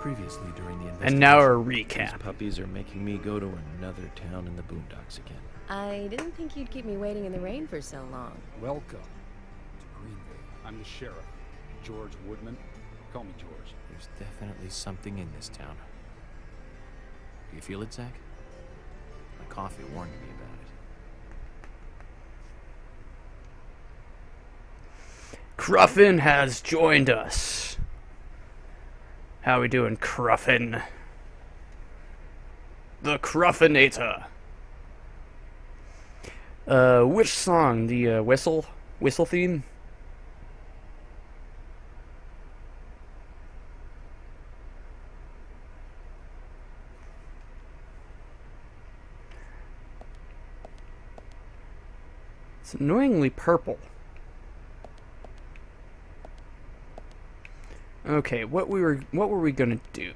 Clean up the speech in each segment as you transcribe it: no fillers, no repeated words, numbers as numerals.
Previously during the And now a investigation, recap. these puppies are making me go to another town in the boondocks again. I didn't think you'd keep me waiting in the rain for so long. Welcome to Greenville. I'm the sheriff, George Woodman. Call me George. There's definitely something in this town. Do you feel it, Zach? My coffee warned me about it. Cruffin has joined us. How we doing, Cruffin? The Cruffinator. Which song? The whistle theme? It's annoyingly purple. Okay, what were we gonna do?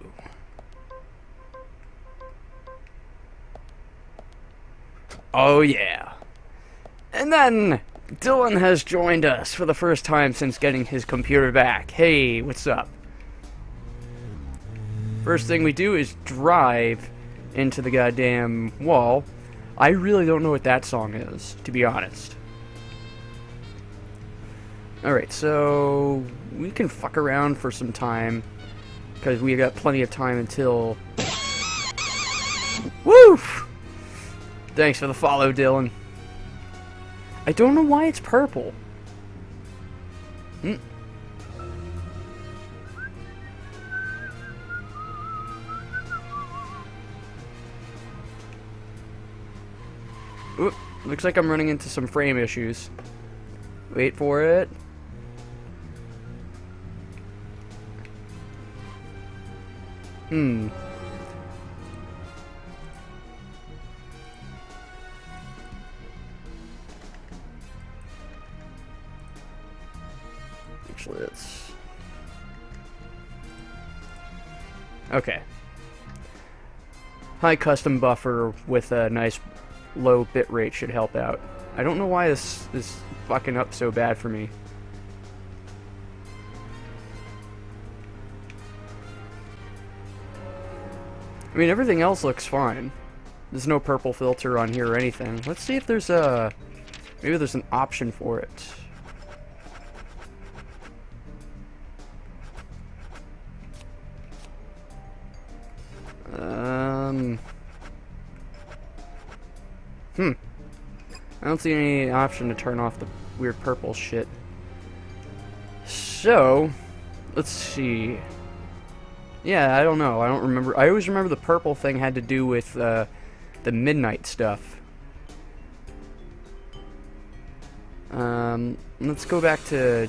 Oh yeah. And then Dylan has joined us for the first time since getting his computer back. Hey, what's up? First thing we do is drive into the goddamn wall. I really don't know what that song is, to be honest. Alright, so we can fuck around for some time, because we got plenty of time until... Woo! Thanks for the follow, Dylan. I don't know why it's purple. Oop, looks like I'm running into some frame issues. Wait for it. Actually, it's... Okay. High custom buffer with a nice low bitrate should help out. I don't know why this is fucking up so bad for me. I mean, everything else looks fine. There's no purple filter on here or anything. Let's see if there's a... Maybe there's an option for it. I don't see any option to turn off the weird purple shit. So, let's see. Yeah, I don't know. I don't remember. I always remember the purple thing had to do with the midnight stuff. Let's go back to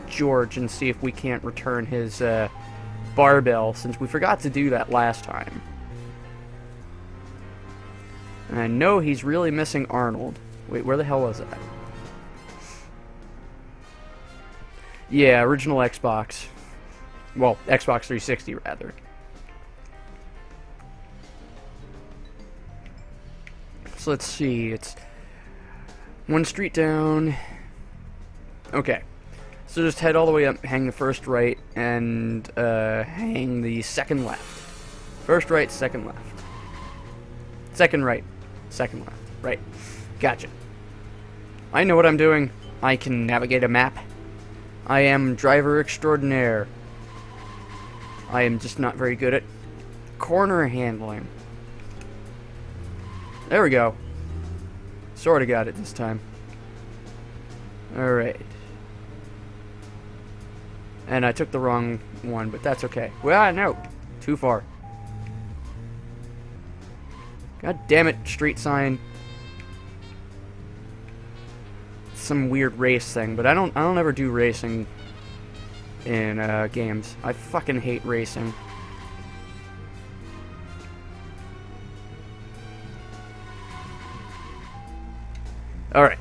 George and see if we can't return his barbell, since we forgot to do that last time. And I know he's really missing Arnold. Wait, where the hell was that? Yeah, original Xbox. Well, Xbox 360, rather. So let's see, it's one street down. Okay. So just head all the way up, hang the first right, and hang the second left. First right, second left. Second right, second left. Right. Gotcha. I know what I'm doing. I can navigate a map. I am driver extraordinaire. I am just not very good at corner handling. There we go. Sorta got it this time. Alright. And I took the wrong one, but that's okay. Well, no. Too far. God damn it, street sign. Some weird race thing, but I don't ever do racing in games. I fucking hate racing. Alright.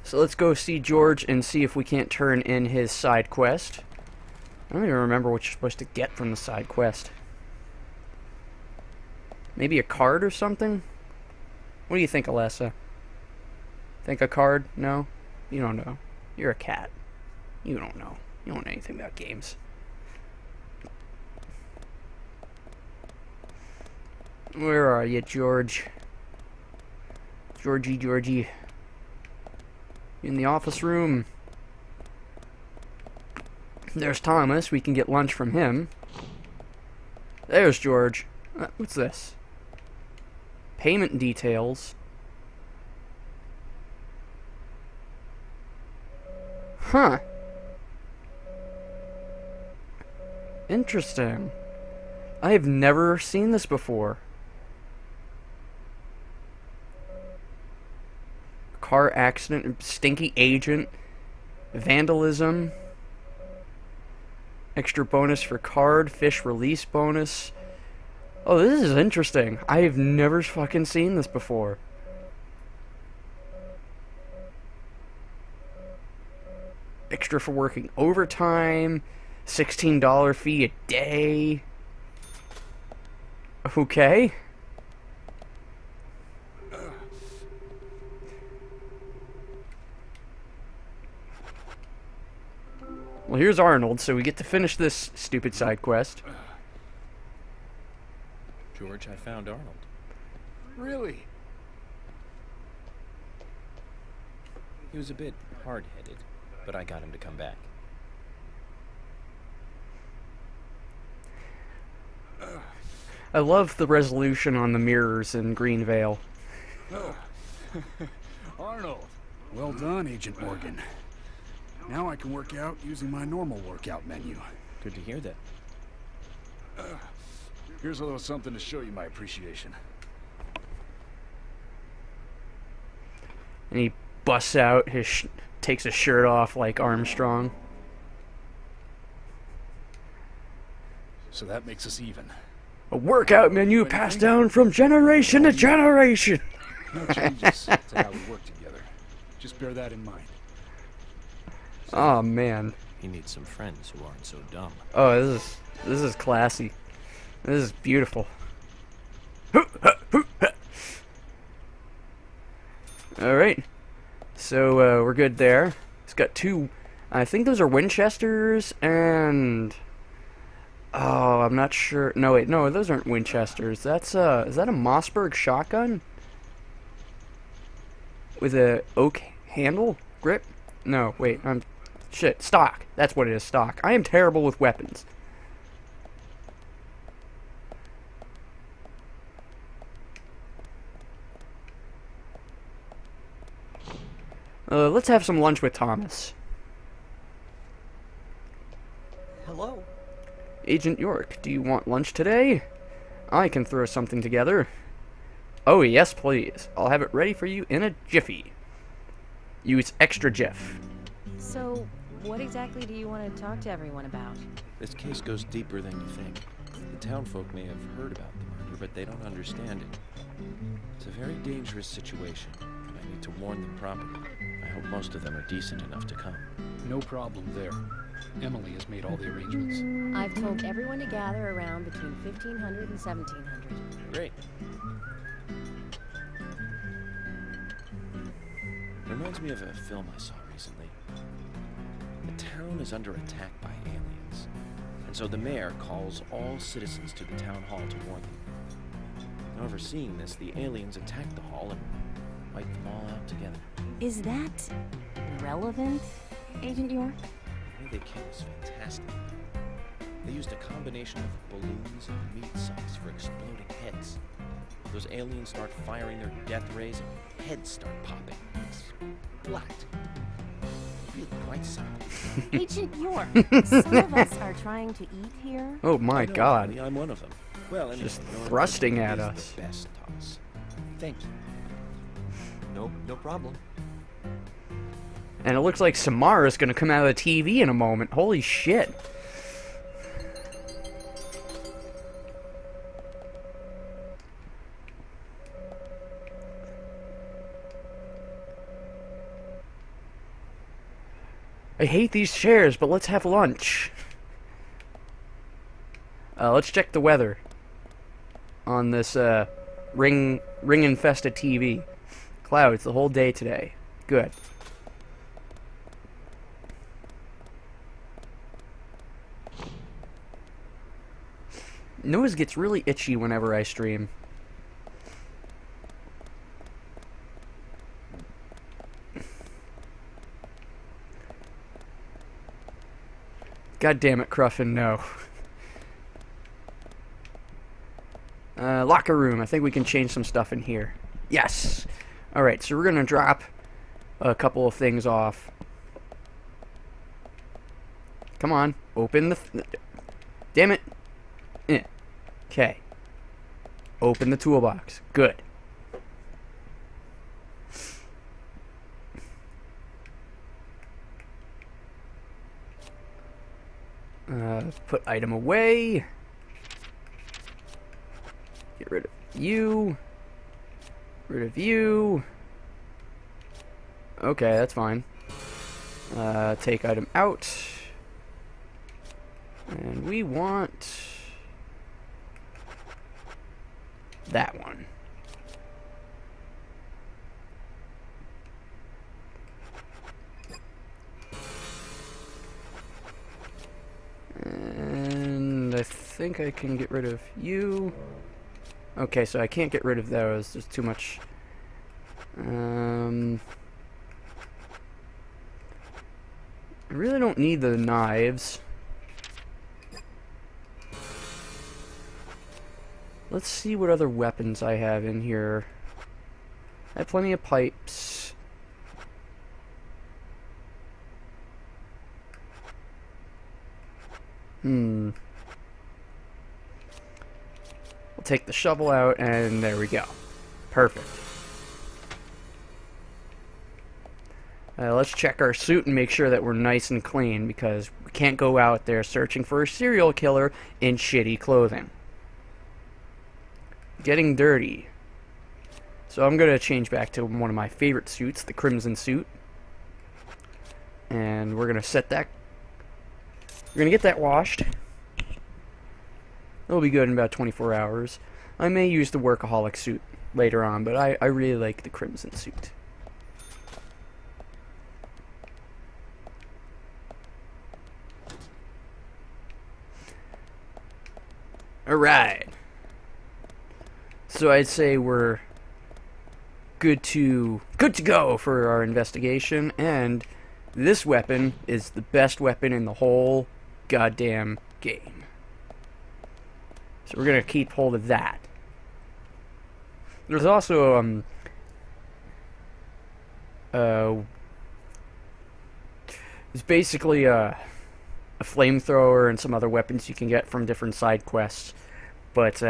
So let's go see George and see if we can't turn in his side quest. I don't even remember what you're supposed to get from the side quest. Maybe a card or something? What do you think, Alessa? Think a card? No? You don't know. You're a cat. You don't know. You don't know anything about games. Where are you, George? Georgie. In the office room. There's Thomas. We can get lunch from him. There's George. What's this? Payment details. Huh. Interesting. I have never seen this before. Car accident, stinky agent, vandalism, extra bonus for card, fish release bonus. Oh, this is interesting. I have never fucking seen this before. Extra for working overtime, $16 fee a day. Okay. Well, here's Arnold, so we get to finish this stupid side quest. George, I found Arnold. Really? He was a bit hard-headed, but I got him to come back. I love the resolution on the mirrors in Greenvale. Oh. Arnold. Well done, Agent Morgan. Now I can work out using my normal workout menu. Good to hear that. Here's a little something to show you my appreciation. And he busts out, takes his shirt off like Armstrong. So that makes us even. A workout menu passed down from generation to generation. No changes to how we work together. Just bear that in mind. Oh man. He needs some friends who aren't so dumb. Oh, this is classy. This is beautiful. Alright. So, we're good there. It's got two... I think those are Winchesters, and... Oh, I'm not sure... No, wait, no, those aren't Winchesters. That's, is that a Mossberg shotgun? With a oak handle? Grip? No, wait, Shit, stock. That's what it is, stock. I am terrible with weapons. Let's have some lunch with Thomas. Hello. Agent York, do you want lunch today? I can throw something together. Oh, yes, please. I'll have it ready for you in a jiffy. Use extra jiff. So, what exactly do you want to talk to everyone about? This case goes deeper than you think. The townfolk may have heard about the murder, but they don't understand it. It's a very dangerous situation, and I need to warn them properly. I hope most of them are decent enough to come. No problem there. Emily has made all the arrangements. I've told everyone to gather around between 1500 and 1700. Great. Reminds me of a film I saw recently. The town is under attack by aliens, and so the mayor calls all citizens to the town hall to warn them. Overseeing this, the aliens attack the hall and wipe them all out together. Is that relevant, Agent York? The way they kill is fantastic. They used a combination of balloons and meat sauce for exploding heads. Those aliens start firing their death rays and heads start popping. It's splat. Really quite something. Agent York, some of us are trying to eat here. Oh my I know, god. honey, I'm one of them. Well, anyway, Just your thrusting is at the us. best, Thomas. Thank you. No problem. And it looks like Samara's gonna come out of the TV in a moment. Holy shit. I hate these chairs, but let's have lunch. Let's check the weather on this ring-infested TV. Clouds the whole day today. Good. nose gets really itchy whenever I stream. God damn it, Cruffin, no. Locker room. I think we can change some stuff in here. Yes! Alright, so we're gonna drop a couple of things off. Come on, open the... Damn it! Okay. Open the toolbox. Good. Let's put item away. Get rid of you. Rid of you. Okay, that's fine. Take item out. And we want that one. And I think I can get rid of you. Okay, so I can't get rid of those. There's too much. I really don't need the knives. Let's see what other weapons I have in here. I have plenty of pipes. We'll take the shovel out, and there we go. Perfect. Let's check our suit and make sure that we're nice and clean, because we can't go out there searching for a serial killer in shitty clothing. Getting dirty. So I'm going to change back to one of my favorite suits, the crimson suit. And we're going to set that... We're going to get that washed. It'll be good in about 24 hours. I may use the workaholic suit later on, but I really like the crimson suit. Alright. So I'd say we're good to go for our investigation, and this weapon is the best weapon in the whole goddamn game. So we're gonna keep hold of that. There's also it's basically a flamethrower and some other weapons you can get from different side quests, but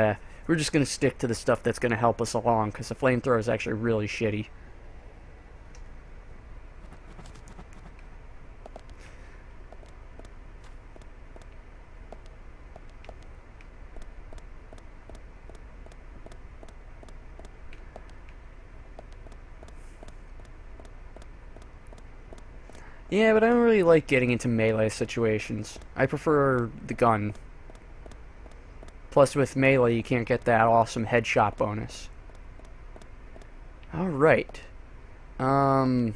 we're just going to stick to the stuff that's going to help us along, because the flamethrower is actually really shitty. Yeah, but I don't really like getting into melee situations. I prefer the gun. Plus, with melee, you can't get that awesome headshot bonus. Alright. Oh,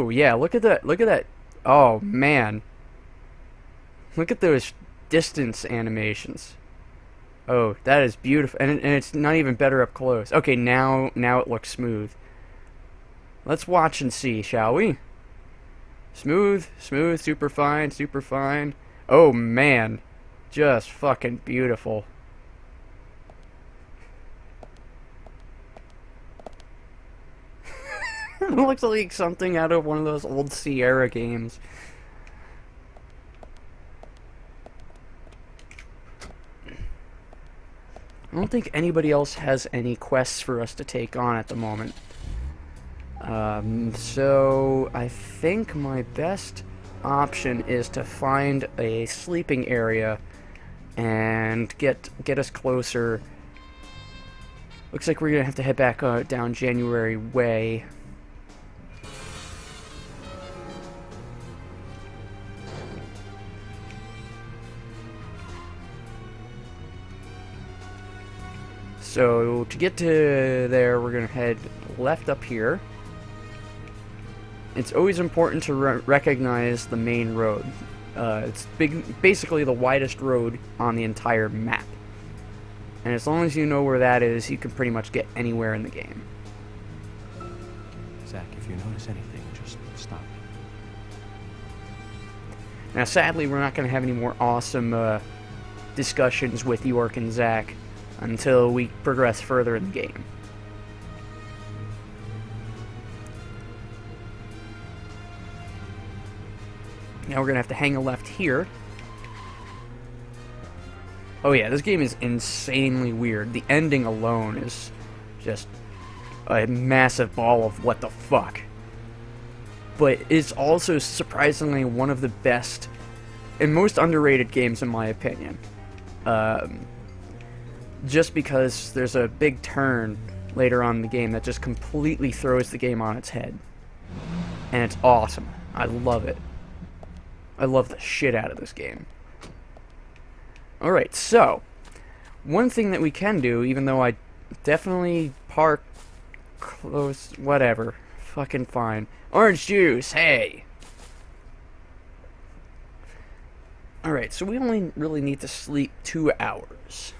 yeah, look at that. Look at that. Oh, man. Look at those distance animations. Oh, that is beautiful. And it's not even better up close. Okay, now it looks smooth. Let's watch and see, shall we? Smooth, smooth, super fine, super fine. Oh, man. Just fucking beautiful. It looks like something out of one of those old Sierra games. I don't think anybody else has any quests for us to take on at the moment. So I think my best option is to find a sleeping area and get us closer. Looks like we're gonna have to head back down January Way. So to get to there, we're gonna head left up here. It's always important to recognize the main road. It's basically the widest road on the entire map. And as long as you know where that is, you can pretty much get anywhere in the game. Zach, if you notice anything, just stop me. Now, sadly, we're not going to have any more awesome discussions with York and Zach until we progress further in the game. Now we're going to have to hang a left here. Oh yeah, this game is insanely weird. The ending alone is just a massive ball of what the fuck. But it's also surprisingly one of the best and most underrated games in my opinion. Just because there's a big turn later on in the game that just completely throws the game on its head. And it's awesome. I love it. I love the shit out of this game. Alright, so, one thing that we can do, even though I definitely park close, whatever, fucking fine. Orange juice, hey! Alright, so we only really need to sleep 2 hours.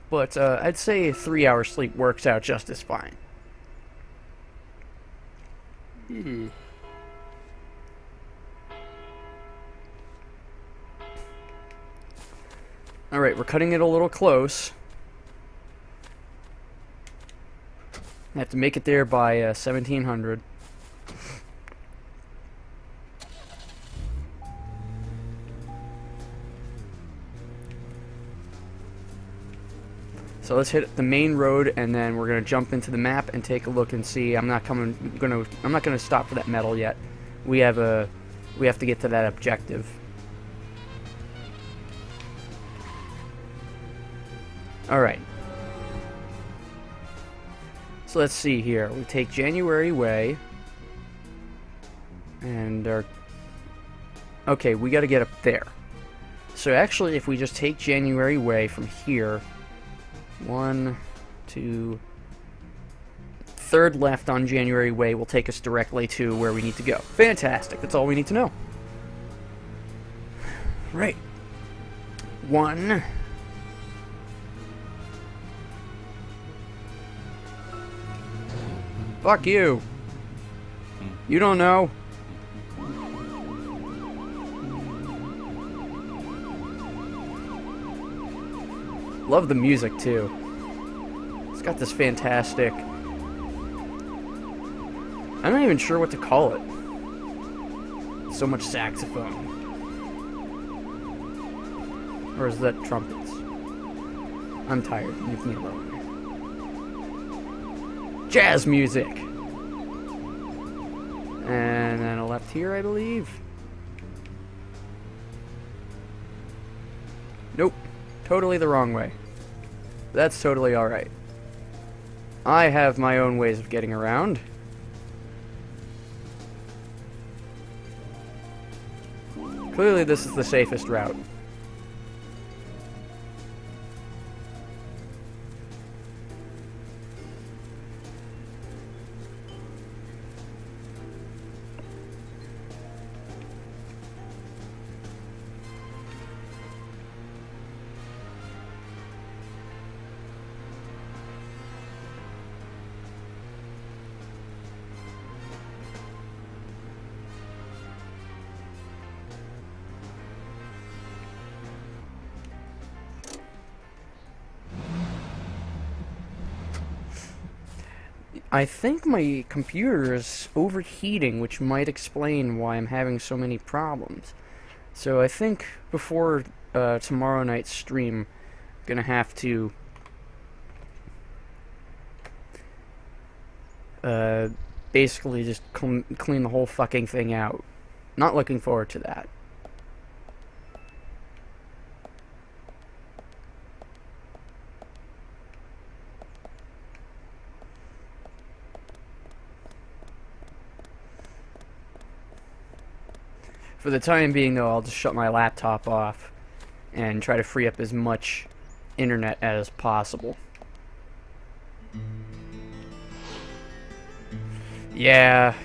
But I'd say a 3-hour sleep works out just as fine. Alright, we're cutting it a little close. I have to make it there by 1700. So let's hit the main road, and then we're gonna jump into the map and take a look and see. I'm not gonna stop for that medal yet. We have to get to that objective. Alright. So let's see here. We take January Way. And okay, we gotta get up there. So actually, if we just take January Way from here, 1, 2, third left on January Way will take us directly to where we need to go. Fantastic. That's all we need to know. Right. 1. Fuck you. You don't know. Love the music too. It's got this fantastic... I'm not even sure what to call it. So much saxophone. Or is that trumpets? I'm tired. Leave me alone. Jazz music! And then a left here, I believe. Nope. Totally the wrong way. That's totally alright. I have my own ways of getting around. Clearly this is the safest route. I think my computer is overheating, which might explain why I'm having so many problems. So I think before tomorrow night's stream, I'm gonna have to basically just clean the whole fucking thing out. Not looking forward to that. For the time being, though, I'll just shut my laptop off and try to free up as much internet as possible. Yeah.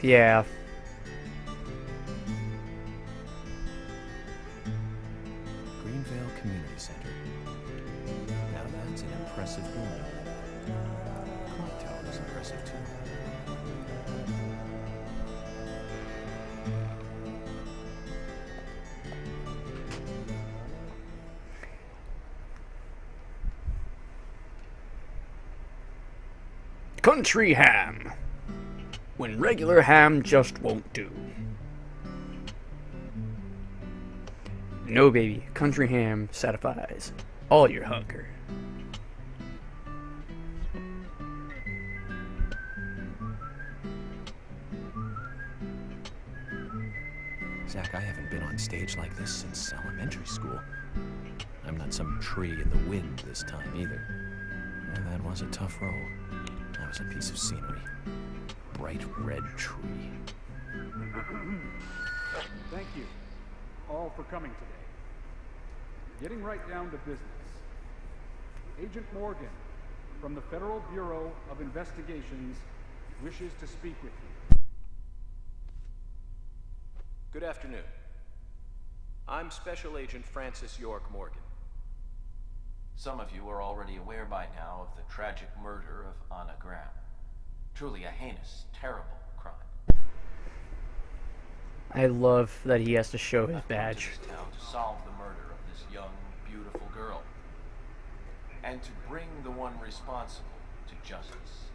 impressive building. Clock tower is impressive too. Country ham. When regular ham just won't do. No, baby, country ham satisfies all your hunger. Zach, I haven't been on stage like this since elementary school. I'm not some tree in the wind this time either. And that was a tough role. That was a piece of scenery. Bright red tree. Thank you all for coming today. Getting right down to business. Agent Morgan from the Federal Bureau of Investigations wishes to speak with you. Good afternoon. I'm Special Agent Francis York Morgan. Some of you are already aware by now of the tragic murder of Anna Graham. Truly a heinous, terrible crime. I love that he has to show his badge. I've come to this town to solve the murder of this young, beautiful girl, and to bring the one responsible to justice.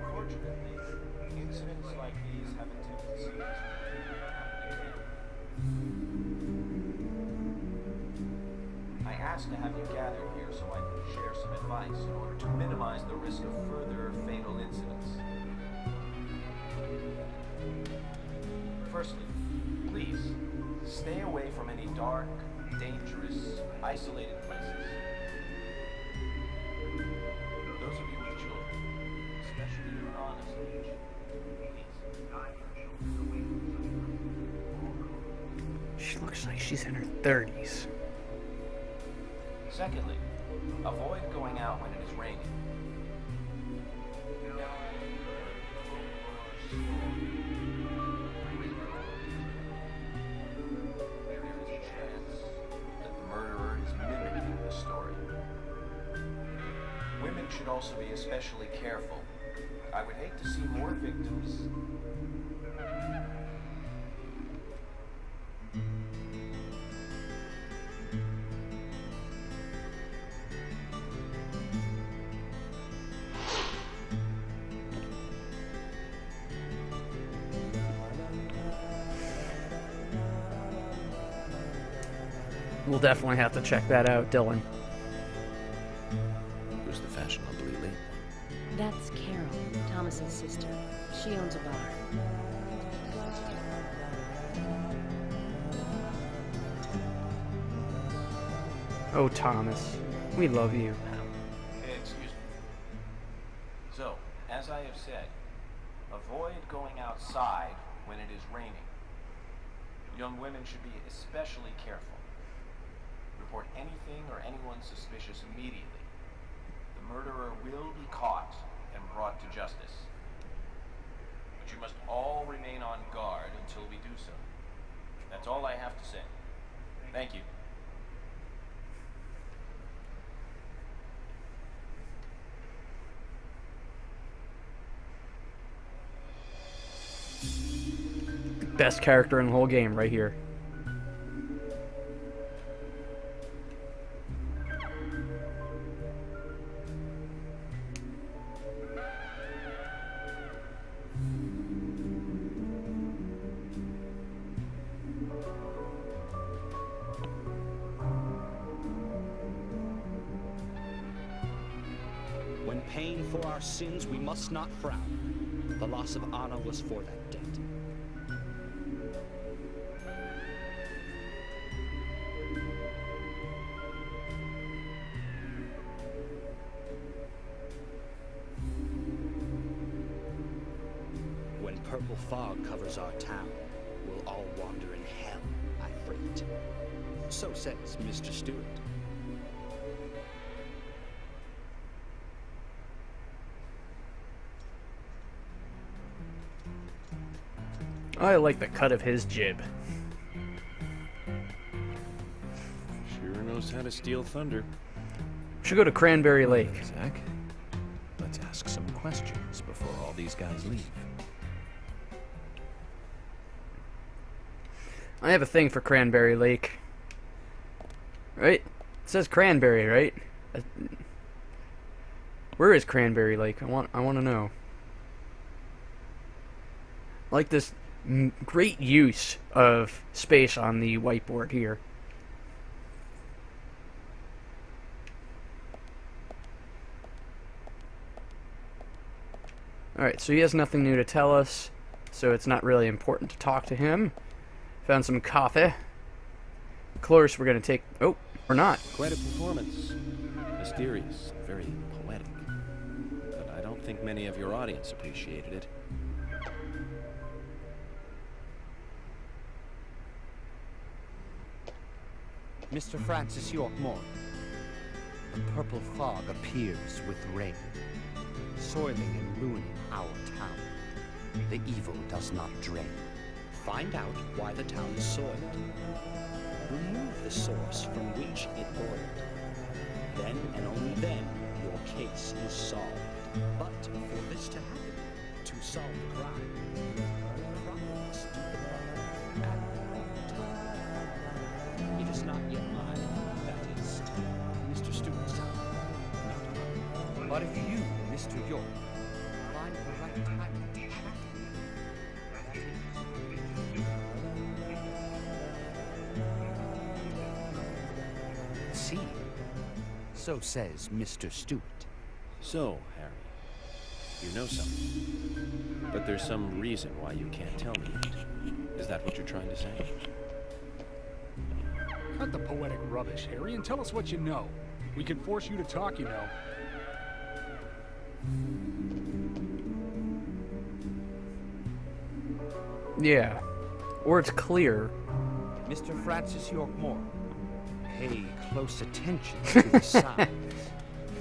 Unfortunately, incidents like these have a tendency to happen again. I asked to have you gathered here so I can share some advice in order to minimize the risk of further fatal incidents. Firstly, please, stay away from any dark, dangerous, isolated places. Those of you with children, especially your honest age, please. She looks like she's in her 30s. Secondly, avoid going out when it is raining. There is a chance that the murderer is mimicking the story. Women should also be especially careful. I would hate to see more victims. We'll definitely have to check that out, Dylan. Who's the fashionably late one? That's Carol, Thomas's sister. She owns a bar. Oh, Thomas, we love you. Excuse me. So, as I have said, avoid going outside when it is raining. Young women should be especially careful. Report anything or anyone suspicious immediately. The murderer will be caught and brought to justice. But you must all remain on guard until we do so. That's all I have to say. Thank you. Best character in the whole game right here. When paying for our sins, we must not frown. The loss of Anna was for that debt. When purple fog covers our town, we'll all wander in hell, I fret. So says Mr. Stewart. I like the cut of his jib. Sure knows how to steal thunder. Should go to Cranberry Lake. Zach, let's ask some questions before all these guys leave. I have a thing for Cranberry Lake. Right? It says Cranberry, right? Where is Cranberry Lake? I want to know. I like this great use of space on the whiteboard here. Alright, so he has nothing new to tell us, so it's not really important to talk to him. Found some coffee. Of course, we're going to take... Oh, or not. Quite a performance. Mysterious, very poetic. But I don't think many of your audience appreciated it. Mr. Francis York Morgan, the purple fog appears with rain, soiling and ruining our town. The evil does not drain. Find out why the town is soiled. Remove the source from which it boiled. Then and only then your case is solved. But for this to happen, to solve the crime, crimes do the crime at the wrong time. It is not yet mine, that is Mr. Stewart's time, not mine. But if you, Mr. York, find the right time to act, see, so says Mr. Stewart. So, Harry, you know something. But there's some reason why you can't tell me yet. Is that what you're trying to say? Cut the poetic rubbish, Harry, and tell us what you know. We can force you to talk, you know. Yeah. Or it's clear. Mr. Francis York Morgan, pay close attention to the signs,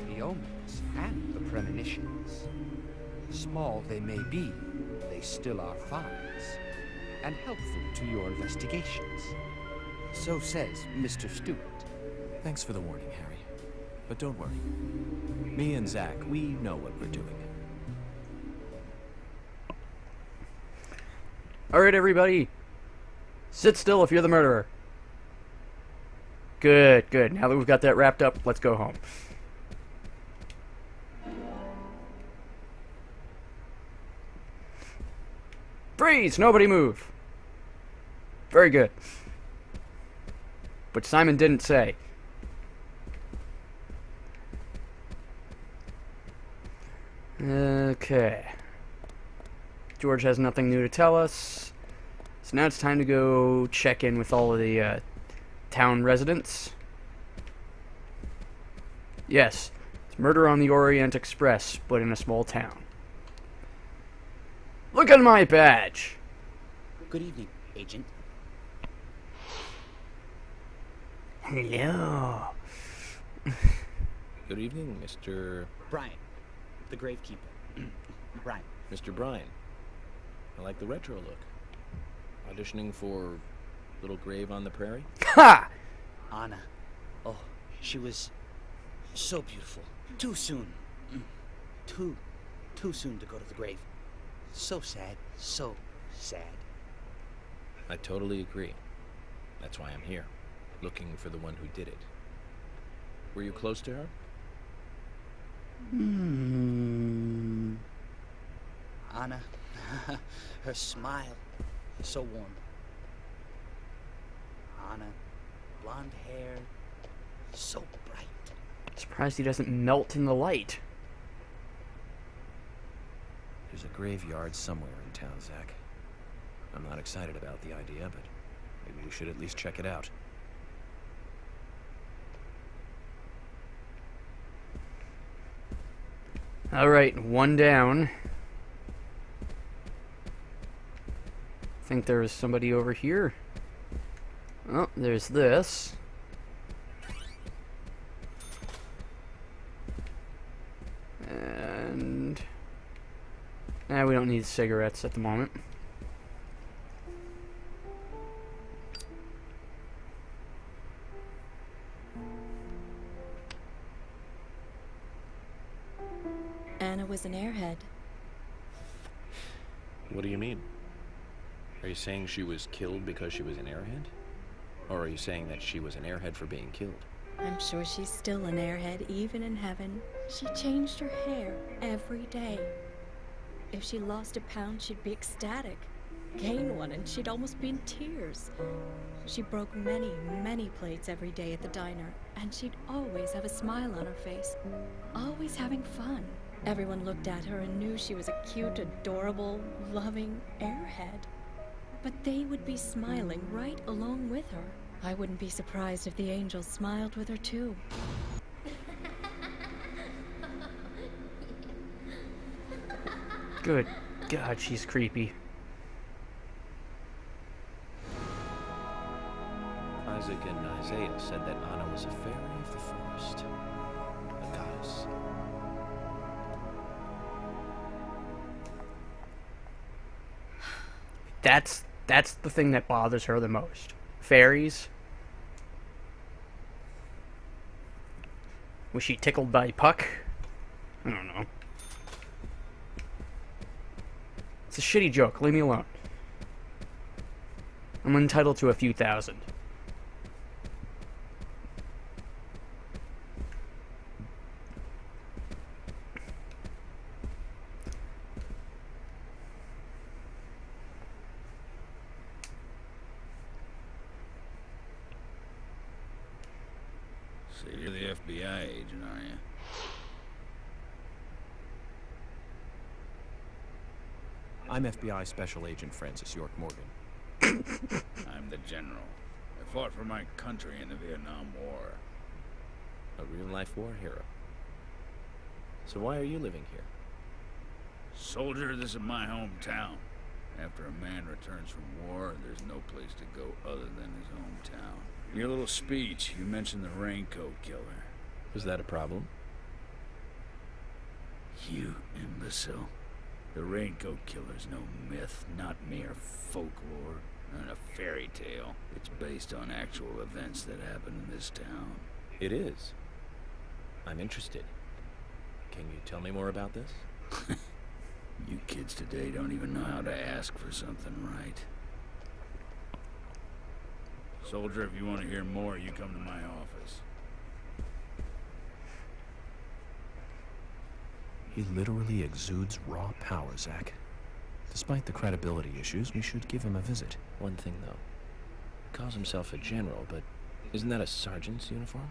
the omens, and the premonitions. Small they may be, they still are finds, and helpful to your investigations. So says Mr. Stewart. Thanks for the warning, Harry. But don't worry. Me and Zach, we know what we're doing. Alright, everybody. Sit still if you're the murderer. Good, good. Now that we've got that wrapped up, let's go home. Freeze! Nobody move. Very good. But Simon didn't say. Okay. George has nothing new to tell us. So now it's time to go check in with all of the town residents. Yes, it's Murder on the Orient Express, but in a small town. Look at my badge! Good evening, Agent. Hello. Good evening, Mr. Brian, the gravekeeper. Brian. Mr. Bryan. I like the retro look. Auditioning for Little Grave on the Prairie? Ha! Anna. Oh, she was so beautiful. Too soon. Too soon to go to the grave. So sad. So sad. I totally agree. That's why I'm here, looking for the one who did it. Were you close to her? Anna, her smile, so warm. Anna, blonde hair, so bright. Surprised he doesn't melt in the light. There's a graveyard somewhere in town, Zach. I'm not excited about the idea, but maybe we should at least check it out. Alright, one down. I think there's somebody over here. Oh, there's this. And... we don't need cigarettes at the moment. was an airhead. What do you mean? Are you saying she was killed because she was an airhead? Or are you saying that she was an airhead for being killed? I'm sure she's still an airhead, even in heaven. She changed her hair every day. If she lost a pound, she'd be ecstatic. Gain one, and she'd almost be in tears. She broke many, many plates every day at the diner, and she'd always have a smile on her face, always having fun. Everyone looked at her and knew she was a cute, adorable, loving airhead. But they would be smiling right along with her. I wouldn't be surprised if the angels smiled with her too. Good God, she's creepy. Isaac and Isaiah said that Anna was a fairy of the forest, a goddess. That's the thing that bothers her the most. Fairies. Was she tickled by Puck? I don't know. It's a shitty joke. Leave me alone. I'm entitled to a few thousand. So you're the FBI agent, are you? I'm FBI Special Agent Francis York Morgan. I'm the general. I fought for my country in the Vietnam War. A real-life war hero. So why are you living here? Soldier, this is my hometown. After a man returns from war, there's no place to go other than his hometown. In your little speech, you mentioned the Raincoat Killer. Was that a problem? You imbecile. The Raincoat Killer's no myth, not mere folklore, not a fairy tale. It's based on actual events that happened in this town. It is. I'm interested. Can you tell me more about this? You kids today don't even know how to ask for something right. Soldier, if you want to hear more, you come to my office. He literally exudes raw power, Zach. Despite the credibility issues, we should give him a visit. One thing, though. He calls himself a general, but isn't that a sergeant's uniform?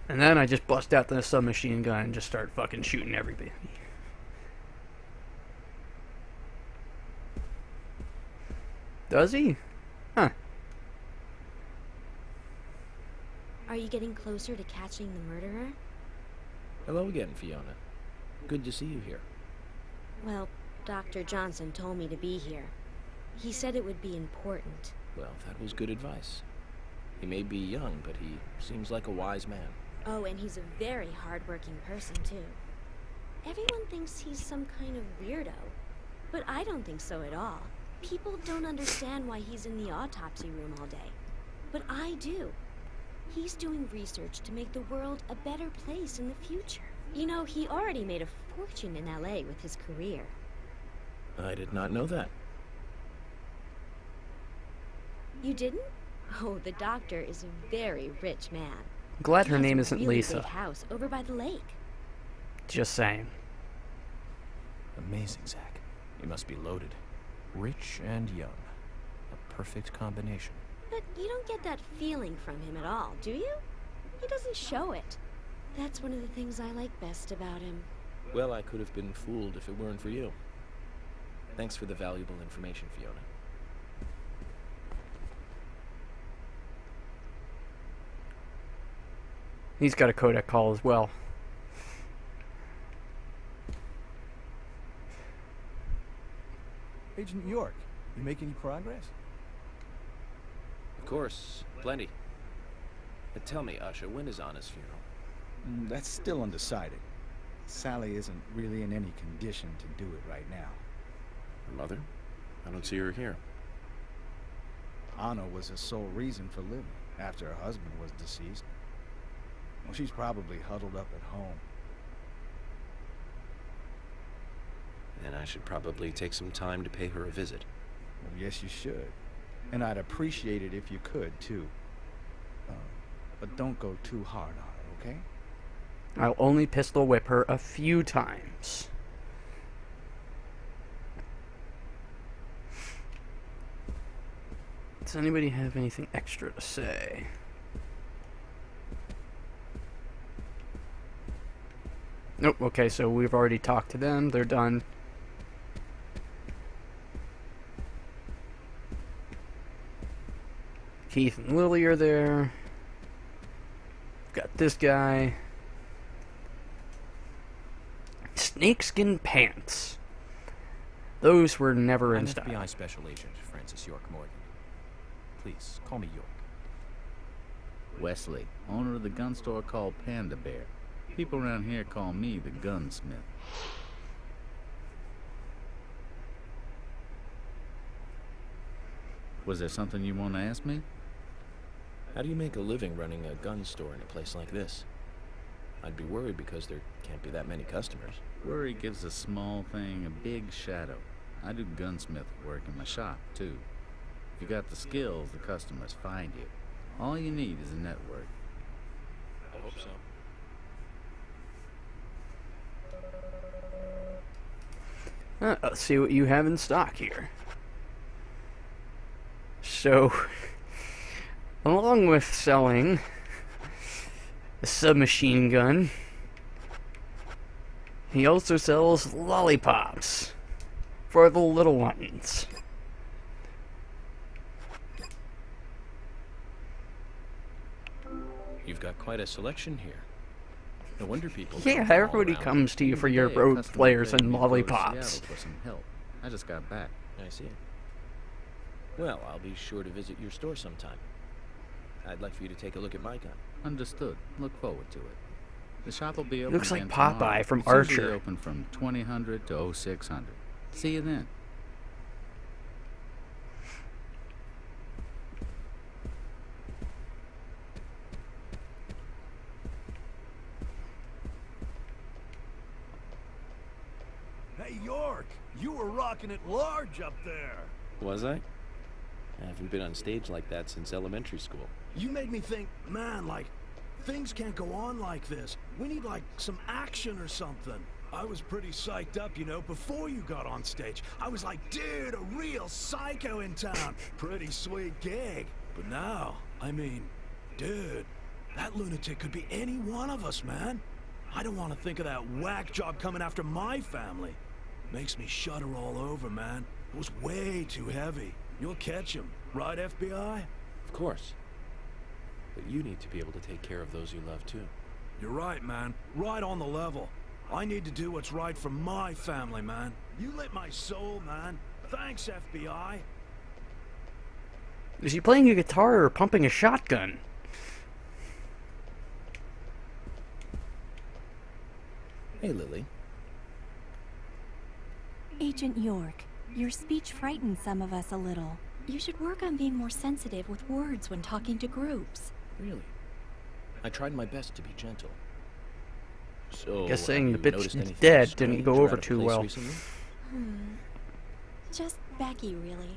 And then I just bust out the submachine gun and just start fucking shooting everybody. Does he? Huh. Are you getting closer to catching the murderer? Hello again, Fiona. Good to see you here. Well, Dr. Johnson told me to be here. He said it would be important. Well, that was good advice. He may be young, but he seems like a wise man. Oh, and he's a very hard-working person, too. Everyone thinks he's some kind of weirdo, but I don't think so at all. People don't understand why he's in the autopsy room all day, but I do. He's doing research to make the world a better place in the future. You know, he already made a fortune in LA with his career. I did not know that. You didn't? Oh, the doctor is a very rich man. Glad her He has name a isn't really Lisa. big house over by the lake. Just saying. Amazing, Zach. He must be loaded. Rich and young. A perfect combination. But you don't get that feeling from him at all, do you? He doesn't show it. That's one of the things I like best about him. Well, I could have been fooled if it weren't for you. Thanks for the valuable information, Fiona. He's got a codec call as well. Agent York, you make any progress? Of course, plenty. But tell me, Usha, when is Anna's funeral? That's still undecided. Sally isn't really in any condition to do it right now. Her mother? I don't see her here. Anna was her sole reason for living after her husband was deceased. Well, she's probably huddled up at home. Then I should probably take some time to pay her a visit. Well, yes, you should. And I'd appreciate it if you could, too. But don't go too hard on her, okay? I'll only pistol whip her a few times. Does anybody have anything extra to say? Nope, okay, so we've already talked to them. They're done. Keith and Lily are there. Got this guy. Snakeskin pants. Those were never in I'm style. FBI Special Agent Francis York Morgan. Please, call me York. Wesley, owner of the gun store called Panda Bear. People around here call me the gunsmith. Was there something you want to ask me? How do you make a living running a gun store in a place like this? I'd be worried because there can't be that many customers. Worry gives a small thing a big shadow. I do gunsmith work in my shop, too. If you got the skills, the customers find you. All you need is a network. I hope so. Let's see what you have in stock here. So, along with selling a submachine gun, he also sells lollipops for the little ones. You've got quite a selection here. No wonder people. Yeah, come from all everybody around. comes to you for your Today, a road customer flares begged and me to go to lollipops. Seattle for some help. I just got back. I see. Well, I'll be sure to visit your store sometime. I'd like for you to take a look at my gun. Understood. Look forward to it. The shop will be open Looks like again Popeye tomorrow. from It's usually Archer. open from 2000 to 0600. See you then. Hey, York, you were rocking it large up there. Was I? I haven't been on stage like that since elementary school. You made me think, man, like, things can't go on like this. We need, like, some action or something. I was pretty psyched up, you know, before you got on stage. I was like, dude, a real psycho in town. Pretty sweet gig. But now, I mean, dude, that lunatic could be any one of us, man. I don't want to think of that whack job coming after my family. Makes me shudder all over, man. It was way too heavy. You'll catch him, right, FBI? Of course. But you need to be able to take care of those you love, too. You're right, man. Right on the level. I need to do what's right for my family, man. You lit my soul, man. Thanks, FBI. Is he playing a guitar or pumping a shotgun? Hey, Lily. Agent York, your speech frightens some of us a little. You should work on being more sensitive with words when talking to groups. Really? I tried my best to be gentle. So, Guess saying have the you noticed bitch anything dead strange didn't go or over out of too place well. recently? Just Becky, really.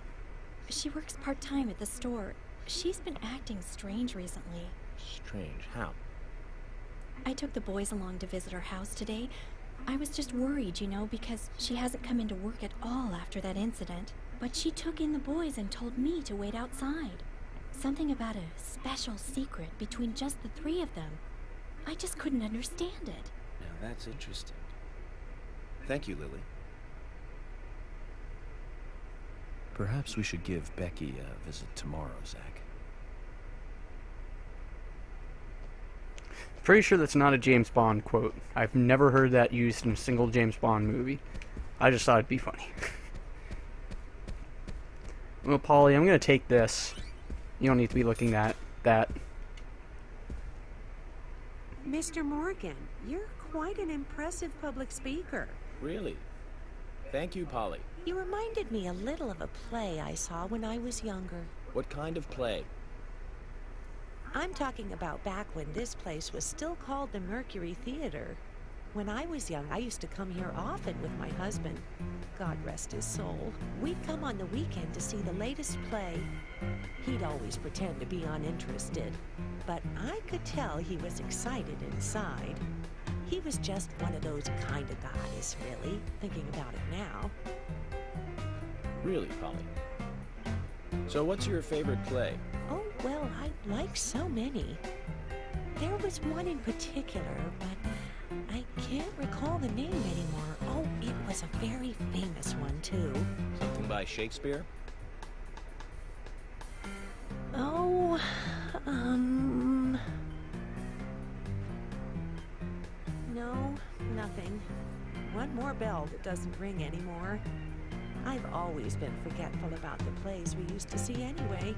She works part-time at the store. She's been acting strange recently. Strange. How? I took the boys along to visit her house today. I was just worried, you know, because she hasn't come into work at all after that incident. But she took in the boys and told me to wait outside. Something about a special secret between just the three of them. I just couldn't understand it. Now that's interesting. Thank you, Lily. Perhaps we should give Becky a visit tomorrow, Zach. Pretty sure that's not a James Bond quote. I've never heard that used in a single James Bond movie. I just thought it'd be funny. Well, Polly, I'm gonna take this. You don't need to be looking at that. Mr. Morgan, you're quite an impressive public speaker. Really? Thank you, Polly. You reminded me a little of a play I saw when I was younger. What kind of play? I'm talking about back when this place was still called the Mercury Theater. When I was young, I used to come here often with my husband. God rest his soul. We'd come on the weekend to see the latest play. He'd always pretend to be uninterested, but I could tell he was excited inside. He was just one of those kind of guys, really, thinking about it now. Really, Polly? So what's your favorite play? Oh, well, I like so many. There was one in particular, but I can't recall the name anymore. Oh, it was a very famous one, too. Something by Shakespeare? Oh, no, nothing. One more bell that doesn't ring anymore. I've always been forgetful about the plays we used to see anyway.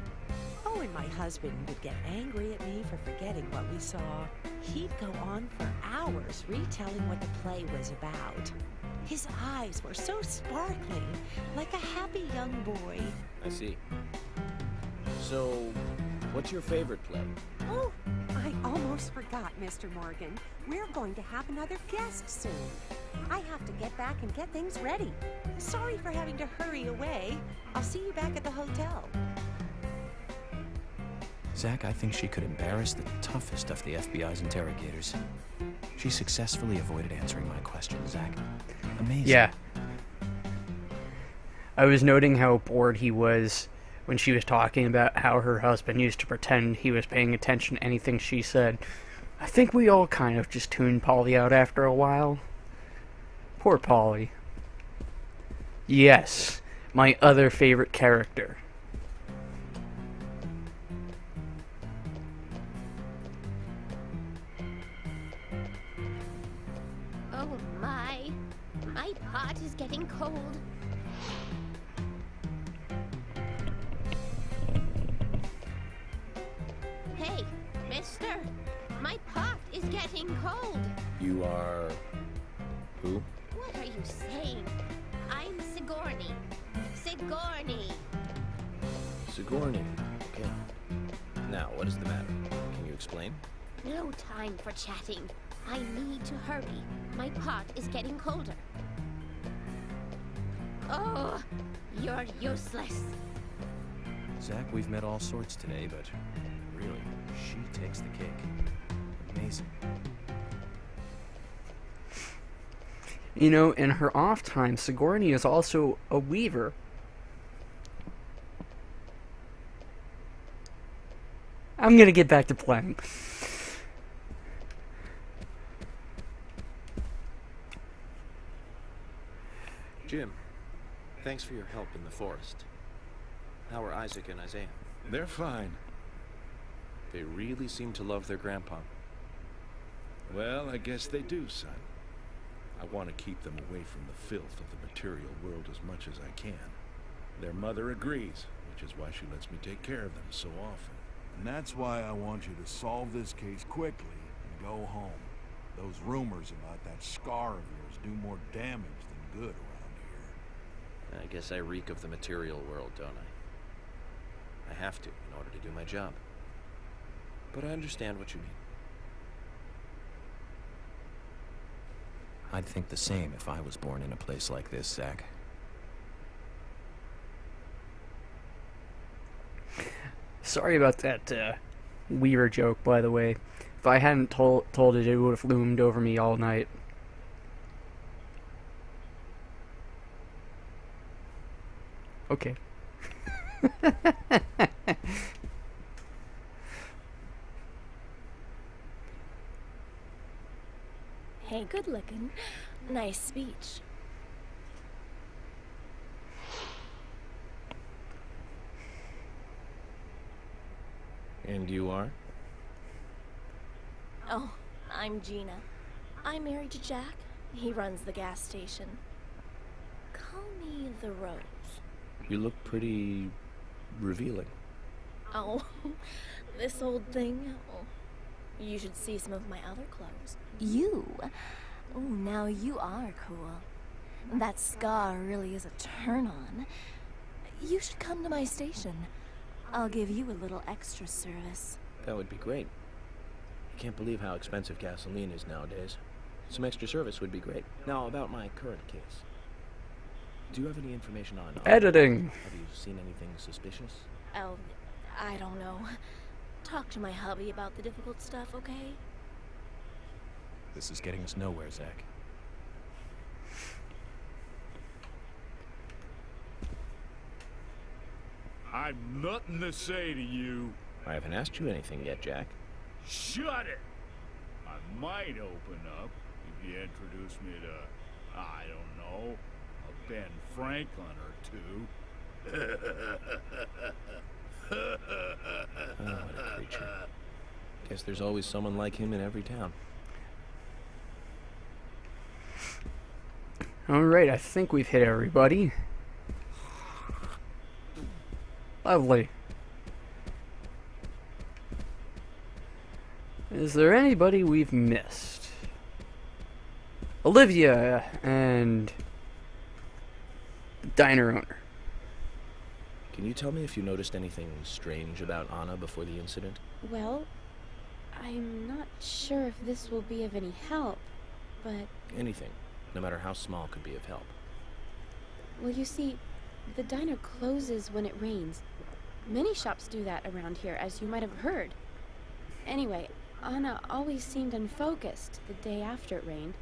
Oh, and my husband would get angry at me for forgetting what we saw. He'd go on for hours retelling what the play was about. His eyes were so sparkling, like a happy young boy. I see. So, what's your favorite play? Oh, I almost forgot, Mr. Morgan. We're going to have another guest soon. I have to get back and get things ready. Sorry for having to hurry away. I'll see you back at the hotel. Zach, I think she could embarrass the toughest of the FBI's interrogators. She successfully avoided answering my question, Zach. Amazing. Yeah. I was noting how bored he was when she was talking about how her husband used to pretend he was paying attention to anything she said. I think we all kind of just tuned Polly out after a while. Poor Polly. Yes, my other favorite character. Oh my pot is getting cold. Hey, mister, my pot is getting cold. You are... who? What are you saying? I'm Sigourney. Sigourney. Sigourney. Okay. Now, what is the matter? Can you explain? No time for chatting. I need to hurry. My pot is getting colder. Oh, you're useless. Zach, we've met all sorts today, but really, she takes the cake. Amazing. You know, in her off time, Sigourney is also a weaver. I'm gonna get back to playing. Jim, thanks for your help in the forest. How are Isaac and Isaiah? They're fine. They really seem to love their grandpa. Well, I guess they do, son. I want to keep them away from the filth of the material world as much as I can. Their mother agrees, which is why she lets me take care of them so often. And that's why I want you to solve this case quickly and go home. Those rumors about that scar of yours do more damage than good around here. I guess I reek of the material world, don't I? I have to in order to do my job. But I understand what you mean. I'd think the same if I was born in a place like this, Zach. Sorry about that Weaver joke, by the way. If I hadn't told it, it would have loomed over me all night. Okay. Hey, good looking. Nice speech. And you are? Oh, I'm Gina. I'm married to Jack. He runs the gas station. Call me the Rose. You look pretty... revealing. Oh, this old thing? Oh, you should see some of my other clothes. You? Oh, now you are cool. That scar really is a turn-on. You should come to my station. I'll give you a little extra service. That would be great. I can't believe how expensive gasoline is nowadays. Some extra service would be great. Now, about my current case. Do you have any information on... Editing. Have you seen anything suspicious? Oh, I don't know. Talk to my hubby about the difficult stuff, okay? This is getting us nowhere, Zach. I've nothing to say to you. I haven't asked you anything yet, Jack. Shut it! I might open up if you introduce me to, I don't know, a Ben Franklin or two. Oh, what a creature. Guess there's always someone like him in every town. Alright, I think we've hit everybody. Lovely. Is there anybody we've missed? Olivia and the diner owner. Can you tell me if you noticed anything strange about Anna before the incident? Well, I'm not sure if this will be of any help, but... Anything, no matter how small, could be of help. Well, you see, the diner closes when it rains. Many shops do that around here, as you might have heard. Anyway, Anna always seemed unfocused the day after it rained,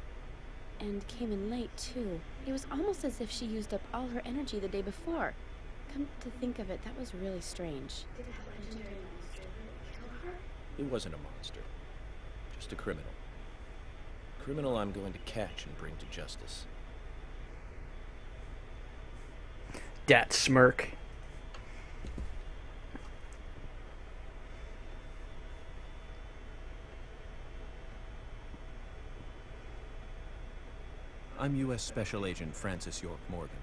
and came in late, too. It was almost as if she used up all her energy the day before. Come to think of it, that was really strange. It wasn't a monster. Just a criminal. Criminal I'm going to catch and bring to justice. Dat smirk. I'm U.S. Special Agent Francis York Morgan.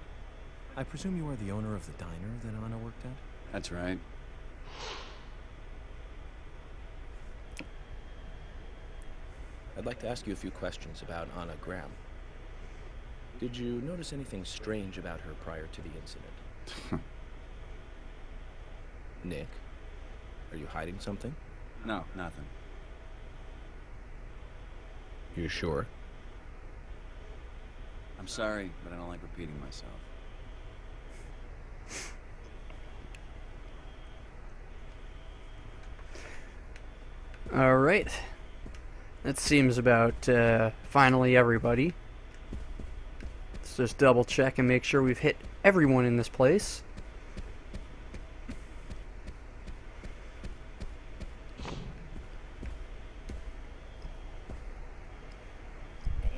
I presume you are the owner of the diner that Anna worked at? That's right. I'd like to ask you a few questions about Anna Graham. Did you notice anything strange about her prior to the incident? Nick, are you hiding something? No, nothing. You sure? I'm sorry, but I don't like repeating myself. Alright. That seems about finally everybody. Let's just double check and make sure we've hit everyone in this place.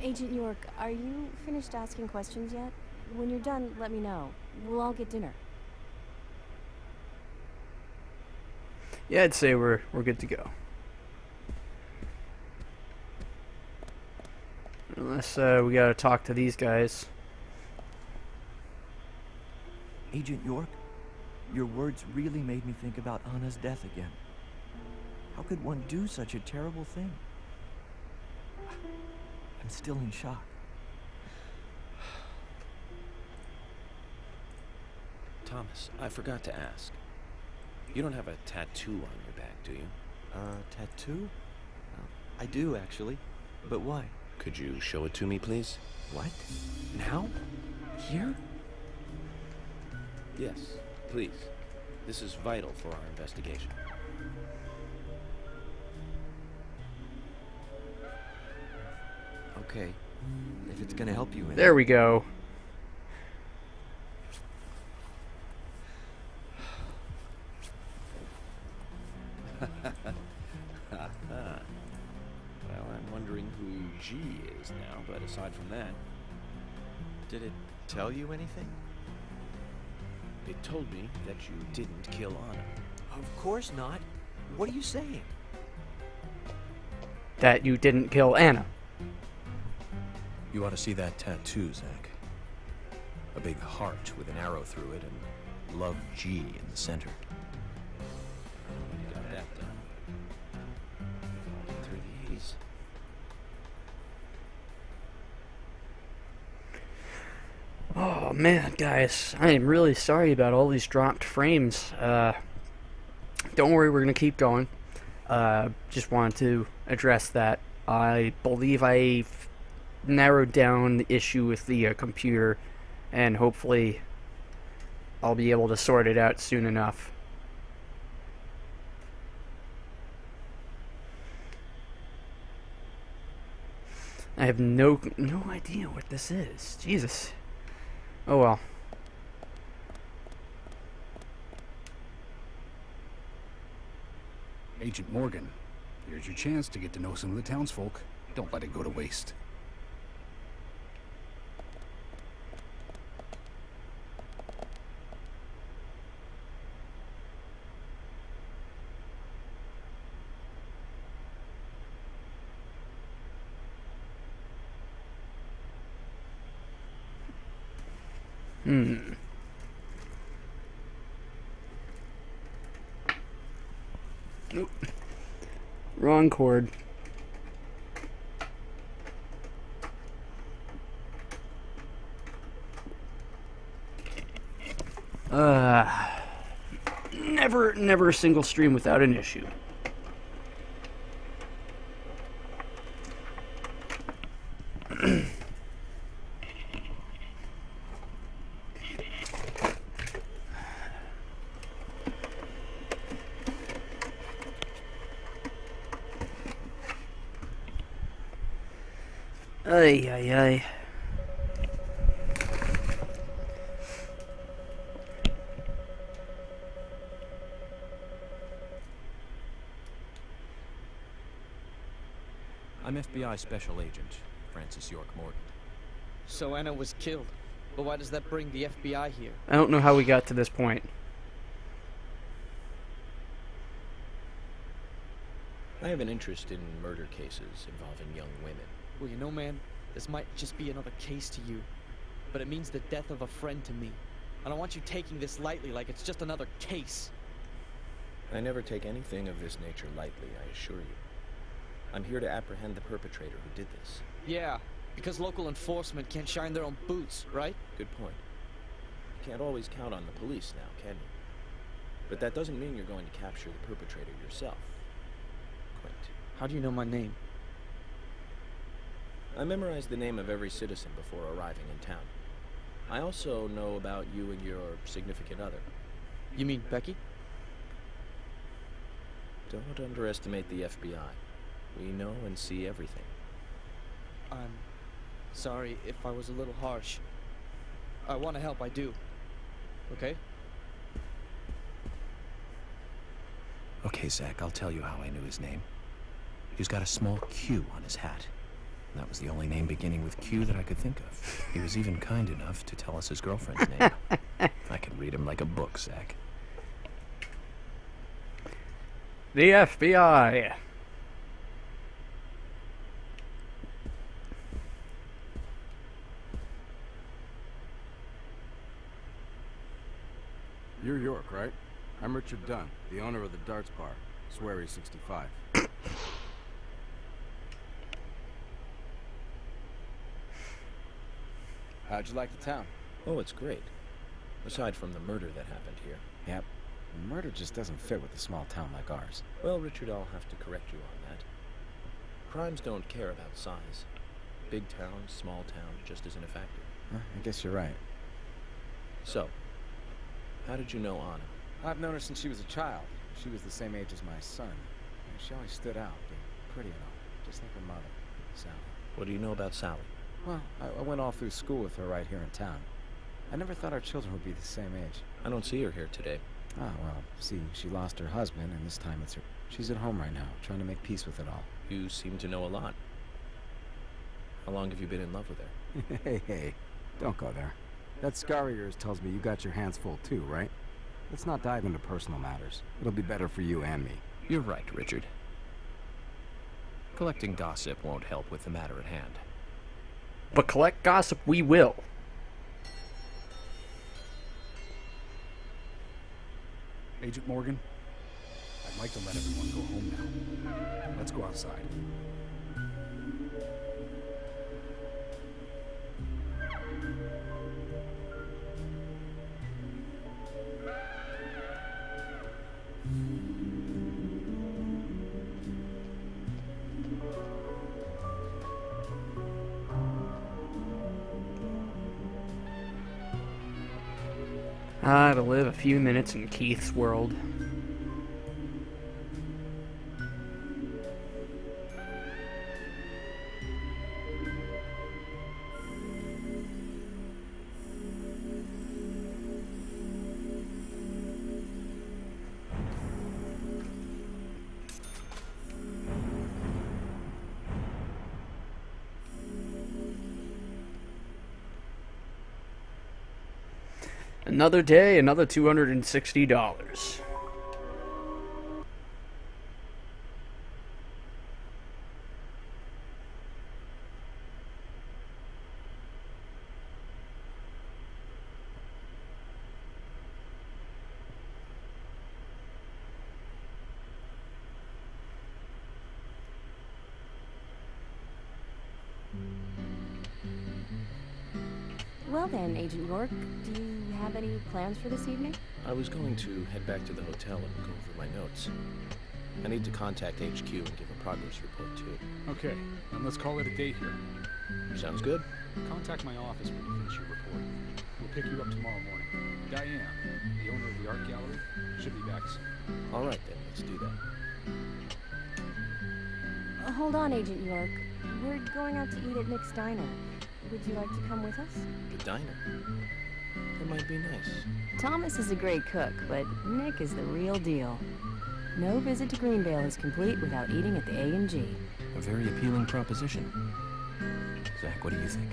Agent York, are you finished asking questions yet? When you're done, let me know. We'll all get dinner. Yeah, I'd say we're good to go. Unless we gotta talk to these guys. Agent York, your words really made me think about Anna's death again. How could one do such a terrible thing? I'm still in shock. Thomas, I forgot to ask. You don't have a tattoo on your back, do you? Tattoo? I do, actually. But why? Could you show it to me, please? What? Now? Here? Yes, please. This is vital for our investigation. Okay. If it's gonna help you in There we go. Well, I'm wondering who G is now, but aside from that... Did it tell you anything? It told me that you didn't kill Anna. Of course not. What are you saying? That you didn't kill Anna. You ought to see that tattoo, Zach. A big heart with an arrow through it and Love G in the center. You got that done. Through these. Oh man, guys, I am really sorry about all these dropped frames. Don't worry, we're gonna keep going. just wanted to address that. I believe I've narrowed down the issue with the computer, and hopefully I'll be able to sort it out soon enough. I have no idea what this is. Jesus. Oh well. Agent Morgan, here's your chance to get to know some of the townsfolk. Don't let it go to waste. Nope. Wrong chord. Never a single stream without an issue. Ay, ay, ay. I'm FBI Special Agent Francis York Morgan. So Anna was killed, but why does that bring the FBI here? I don't know how we got to this point. I have an interest in murder cases involving young women. Well, you know, man, this might just be another case to you, but it means the death of a friend to me. I don't want you taking this lightly like it's just another case. I never take anything of this nature lightly, I assure you. I'm here to apprehend the perpetrator who did this. Yeah, because local enforcement can't shine their own boots, right? Good point. You can't always count on the police now, can you? But that doesn't mean you're going to capture the perpetrator yourself. Quint. How do you know my name? I memorized the name of every citizen before arriving in town. I also know about you and your significant other. You mean Becky? Don't underestimate the FBI. We know and see everything. I'm sorry if I was a little harsh. I want to help, I do. Okay? Okay, Zach, I'll tell you how I knew his name. He's got a small Q on his hat. That was the only name beginning with Q that I could think of. He was even kind enough to tell us his girlfriend's name. I can read him like a book, Zach. The FBI. You're York, right? I'm Richard Dunn, the owner of the darts bar, Swery 65. How'd you like the town? Oh, it's great. Aside from the murder that happened here. Yep. Murder just doesn't fit with a small town like ours. Well, Richard, I'll have to correct you on that. Crimes don't care about size. Big town, small town, just isn't a factor. I guess you're right. So, how did you know Anna? I've known her since she was a child. She was the same age as my son. She always stood out, being pretty and all, just like her mother, Sally. What do you know about Sally? Well, I went all through school with her right here in town. I never thought our children would be the same age. I don't see her here today. Ah, well, see, she lost her husband, and this time it's her. She's at home right now, trying to make peace with it all. You seem to know a lot. How long have you been in love with her? Hey, don't go there. That scar of yours tells me you got your hands full too, right? Let's not dive into personal matters. It'll be better for you and me. You're right, Richard. Collecting gossip won't help with the matter at hand. But collect gossip we will. Agent Morgan, I'd like to let everyone go home now. Let's go outside. To live a few minutes in Keith's world. Another day, another $260. Well then, Agent York, do you have any plans for this evening? I was going to head back to the hotel and go over my notes. I need to contact HQ and give a progress report, too. Okay, then let's call it a day here. Sounds good. Contact my office when you finish your report. We'll pick you up tomorrow morning. Diane, the owner of the art gallery, should be back soon. All right, then. Let's do that. Hold on, Agent York. We're going out to eat at Nick's Diner. Would you like to come with us? The diner. That might be nice. Thomas is a great cook, but Nick is the real deal. No visit to Greenvale is complete without eating at the A&G. A very appealing proposition. Zach, what do you think?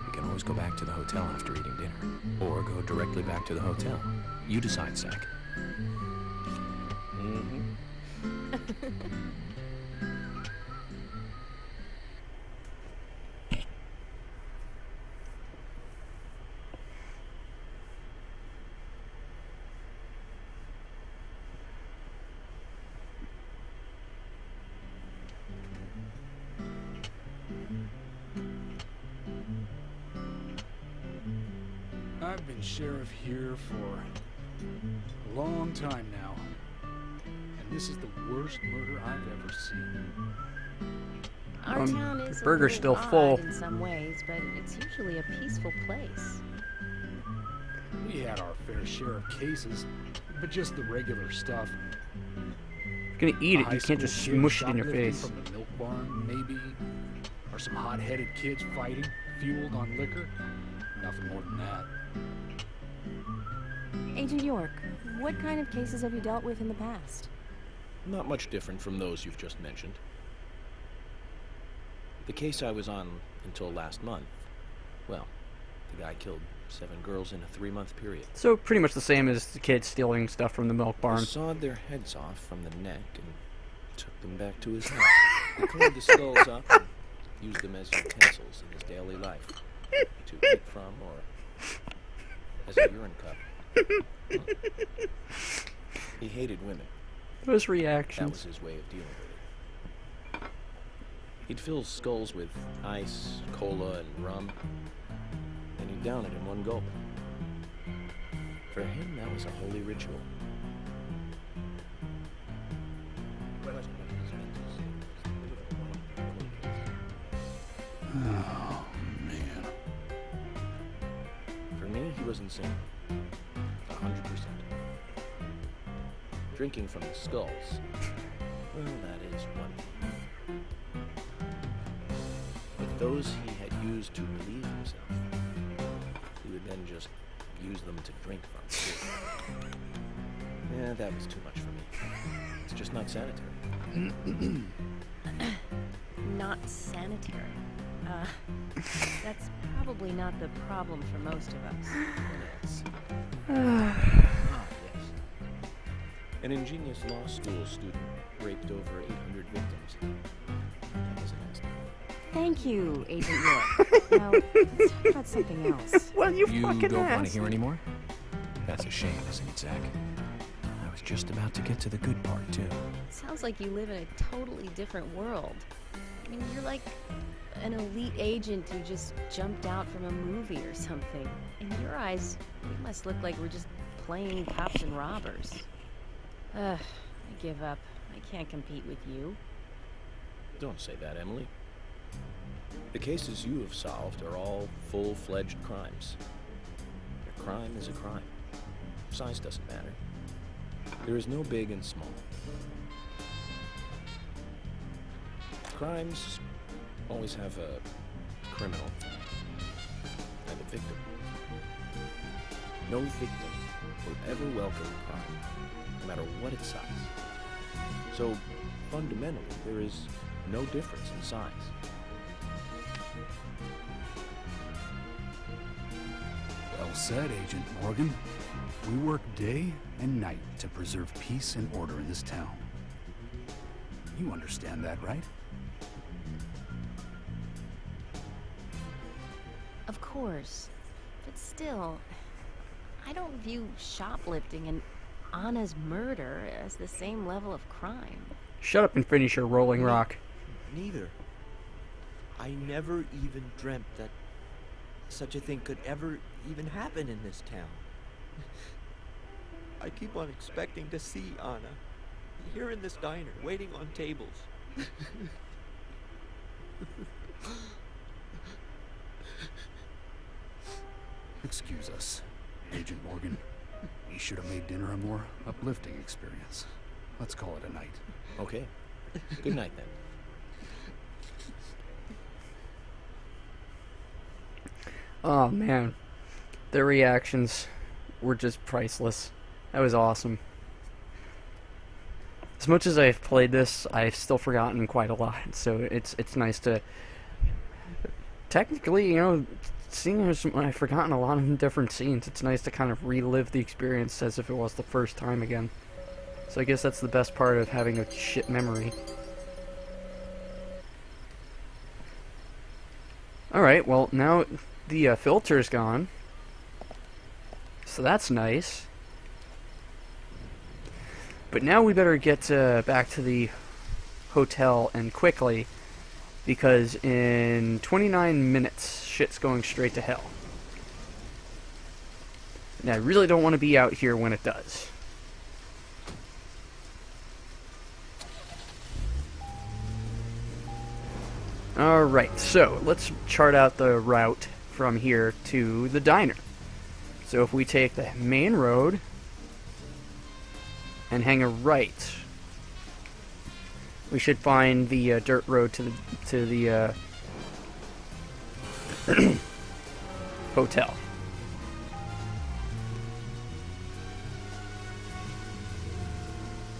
We can always go back to the hotel after eating dinner. Or go directly back to the hotel. You decide, Zach. Mm-hmm. I've been sheriff here for a long time now, and this is the worst murder I've ever seen. Our town is the burger's a still little full. odd in some ways, but it's usually a peaceful place. We had our fair share of cases, but just the regular stuff. If you're gonna eat A it, high you can't school just kid smush it in your shoplifting face. From the milk barn, maybe, or some hot-headed kids fighting, fueled on liquor. Nothing more than that. Agent York, what kind of cases have you dealt with in the past? Not much different from those you've just mentioned. The case I was on until last month, well, the guy killed 7 girls in a 3-month period. So pretty much the same as the kids stealing stuff from the milk barn. He sawed their heads off from the neck and took them back to his house. He cleaned the skulls up and used them as utensils in his daily life. To eat from or as a urine cup. He hated women. Those reactions. That was his way of dealing with it. He'd fill skulls with ice, cola, and rum, and he'd down it in one gulp. For him, that was a holy ritual. Oh, man. For me, he was insane. 100%. Drinking from the skulls. Well, that is one thing. But those he had used to relieve himself, he would then just use them to drink from, too. Yeah, that was too much for me. It's just not sanitary. Not sanitary. That's probably not the problem for most of us. Yes. An ingenious law school student raped over 800 victims. That was an accident. Thank you, Agent York. Now, let's talk about something else. Well, You don't want to hear anymore? That's a shame, isn't it, Zach? I was just about to get to the good part, too. Sounds like you live in a totally different world. I mean, you're like an elite agent who just jumped out from a movie or something. In your eyes, we must look like we're just plain cops and robbers. I give up. I can't compete with you. Don't say that, Emily. The cases you have solved are all full-fledged crimes. They're crime is a crime. Size doesn't matter. There is no big and small. Crimes always have a criminal and a victim. No victim will ever welcome crime, no matter what its size. So, fundamentally, there is no difference in size. Well said, Agent Morgan. We work day and night to preserve peace and order in this town. You understand that, right? Of course. But still, I don't view shoplifting and Anna's murder as the same level of crime. Shut up and finish your Rolling Rock. Neither. I never even dreamt that such a thing could ever even happen in this town. I keep on expecting to see Anna here in this diner, waiting on tables. Excuse us, Agent Morgan. We should have made dinner a more uplifting experience. Let's call it a night. Okay. Good night, then. Oh, man. Their reactions were just priceless. That was awesome. As much as I've played this, I've still forgotten quite a lot, so it's nice to... Technically, you know, seeing as I've forgotten a lot of different scenes, it's nice to kind of relive the experience as if it was the first time again. So I guess that's the best part of having a shit memory. Alright, well, now the filter's gone. So that's nice. But now we better get back to the hotel and quickly, because in 29 minutes, shit's going straight to hell. And I really don't want to be out here when it does. Alright, so let's chart out the route from here to the diner. So if we take the main road and hang a right, we should find the dirt road to the hotel.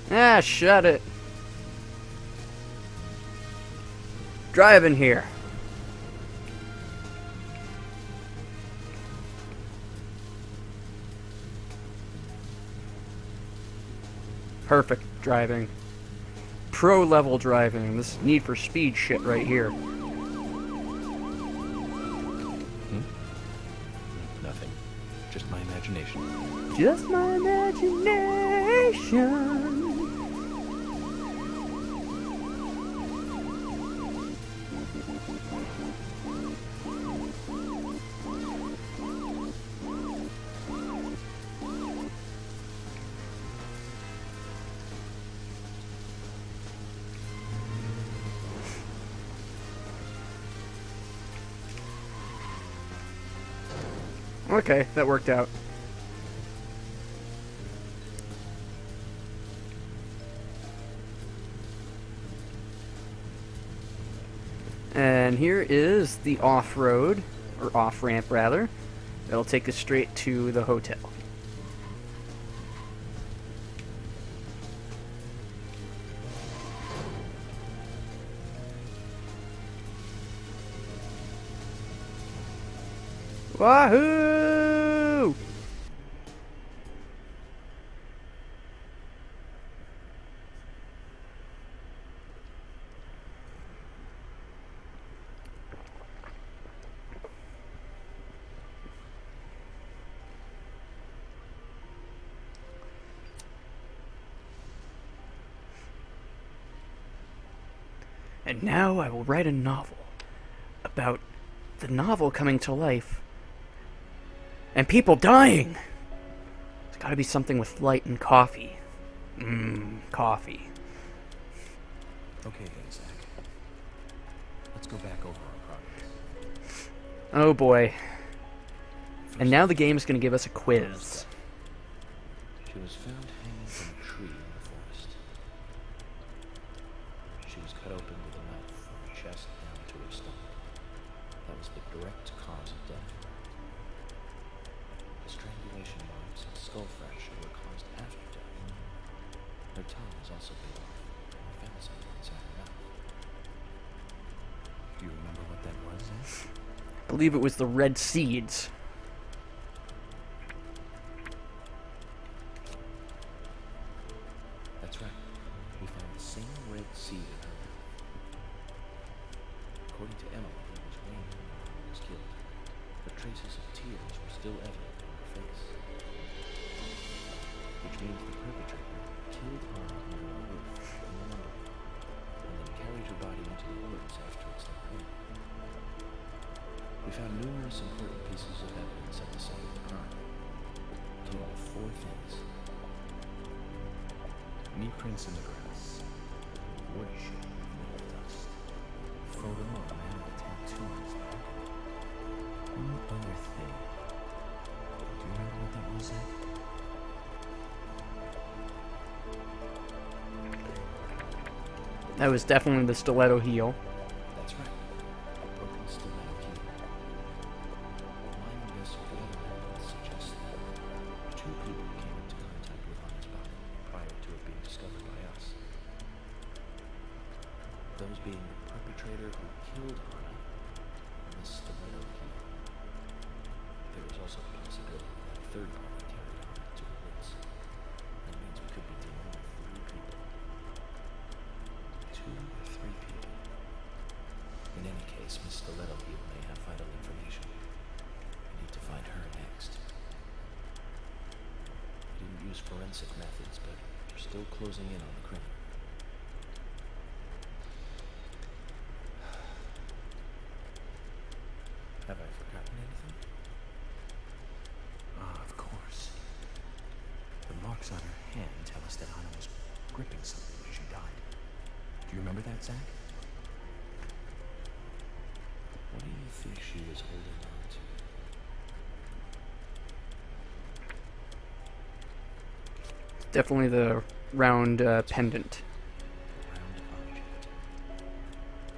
Ah, shut it. Driving here. Perfect driving. Pro level driving. This Need for Speed shit right here. Nothing. Just my imagination. Just my imagination. Okay, that worked out. And here is the off-road, or off-ramp rather. That'll take us straight to the hotel. Wahoo! And now I will write a novel about the novel coming to life and people dying. There's gotta be something with light and coffee. Coffee. Okay then, Zach. Let's go back over our progress. Oh boy. And now the game is going to give us a quiz. She was found hanging from a tree in the forest. She was cut open with a knife from her chest down to her stomach. That was the direct cause of death. The strangulation marks and skull fracture were caused after death. Her tongue was also bit off and found something inside her mouth. Do you remember what that was, Zach? I believe it was the red seeds. That's right. We found the same red seed in her mouth. According to Emily, it was Wayne who was killed, but traces of tears were still evident on her face. Which means the perpetrator killed Anna under a roof in the lumber room, and then carried her body into the woods after it slept in. We found numerous important pieces of evidence at the site of the crime. A total of 4 things. Knee prints in the grass. Wood chip with dust. Photo of a man with a tattoo on his back. One other thing. Do you remember what that was, Zach? That was definitely the stiletto heel. That's right. A broken stiletto key. Combining this with the other evidence suggests that 2 people came into contact with Anna's body prior to it being discovered by us. Those being the perpetrator who killed Anna and the stiletto key. There was also the possibility that a third party carried Anna to the woods. That means we could be dealing with 3 people. 2 or 3 people. In any case, Miss Stiletto Heel may have vital information. We need to find her next. We didn't use forensic methods, but we're still closing in on the criminal. Have I forgotten anything? Ah, of course. The marks on her hand tell us that Anna was gripping something when she died. Do you remember that, Zach? What do you think she was holding on to? Definitely the round pendant. Round object.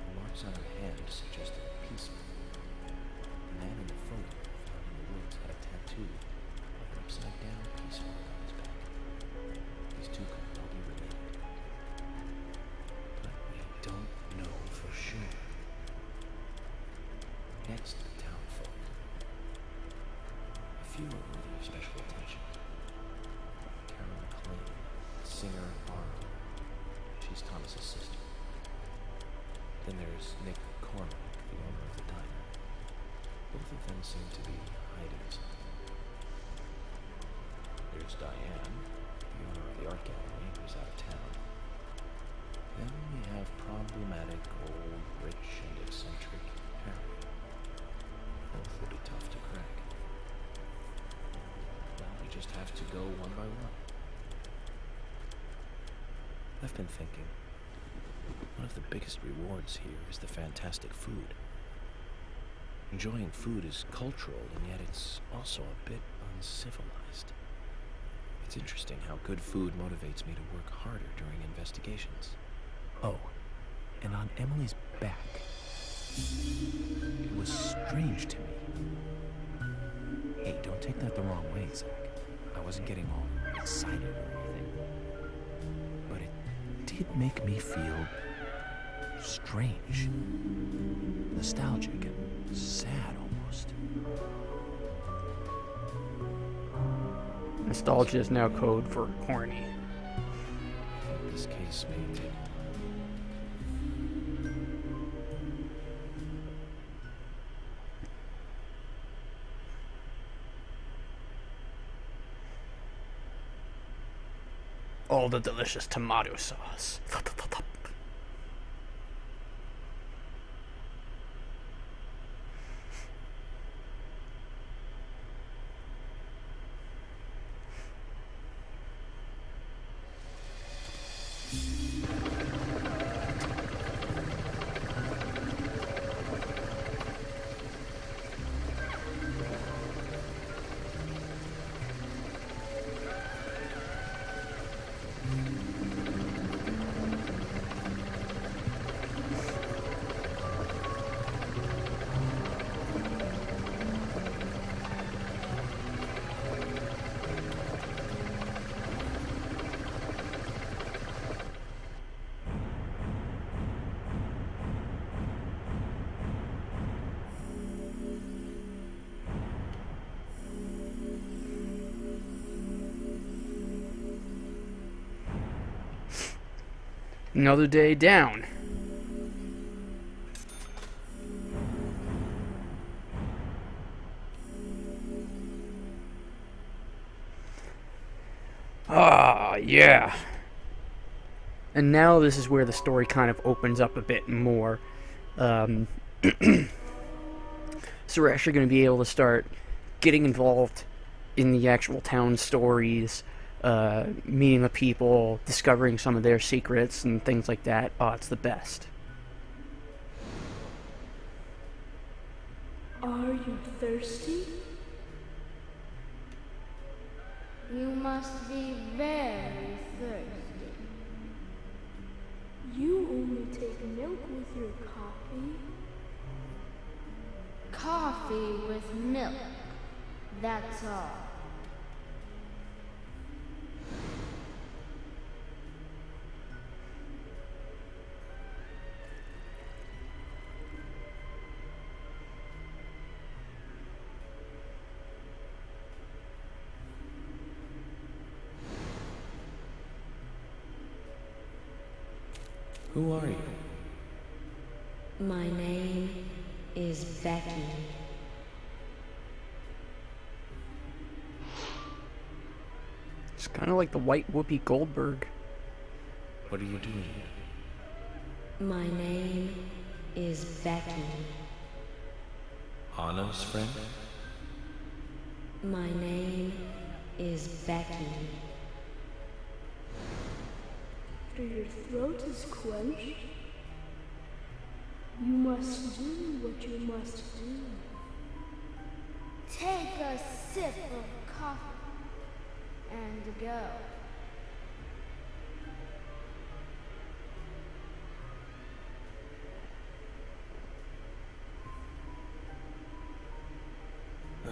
The marks on her hand suggested a peace symbol. The man in the photo found in the woods had a tattoo of an upside-down peace mark on his back. These 2 could well be related. But we don't know for sure. Next, the town folk. A few are worthy of special attention. Karen McLean, the singer Arlo. She's Thomas's sister. Then there's Nick Cormack, the owner of the diner. Both of them seem to be hiding something. There's Diane, the owner of the art gallery, who's out of town. Then we have problematic, old, rich, and eccentric Harry. Both will be tough to crack. Well, we just have to go one by one. I've been thinking, one of the biggest rewards here is the fantastic food. Enjoying food is cultural, and yet it's also a bit uncivilized. It's interesting how good food motivates me to work harder during investigations. Oh, and on Emily's back. It was strange to me. Hey, don't take that the wrong way, Zach. I wasn't getting all excited or anything. But it did make me feel strange. Nostalgic and sad almost. Nostalgia is now code for horny. I think this case may take all the delicious tomato sauce. Another day down. Ah, yeah. And now this is where the story kind of opens up a bit more. So we're actually going to be able to start getting involved in the actual town stories, meeting the people, discovering some of their secrets and things like that. Oh, it's the best. Are you thirsty? You must be very thirsty. You only take milk with your coffee? Coffee with milk, that's all. Who are you? My name is Becky. It's kind of like the white Whoopi Goldberg. What are you doing here? My name is Becky. Anna's friend? My name is Becky. After your throat is quenched, you must do what you must do. Take a sip of coffee and go. Huh?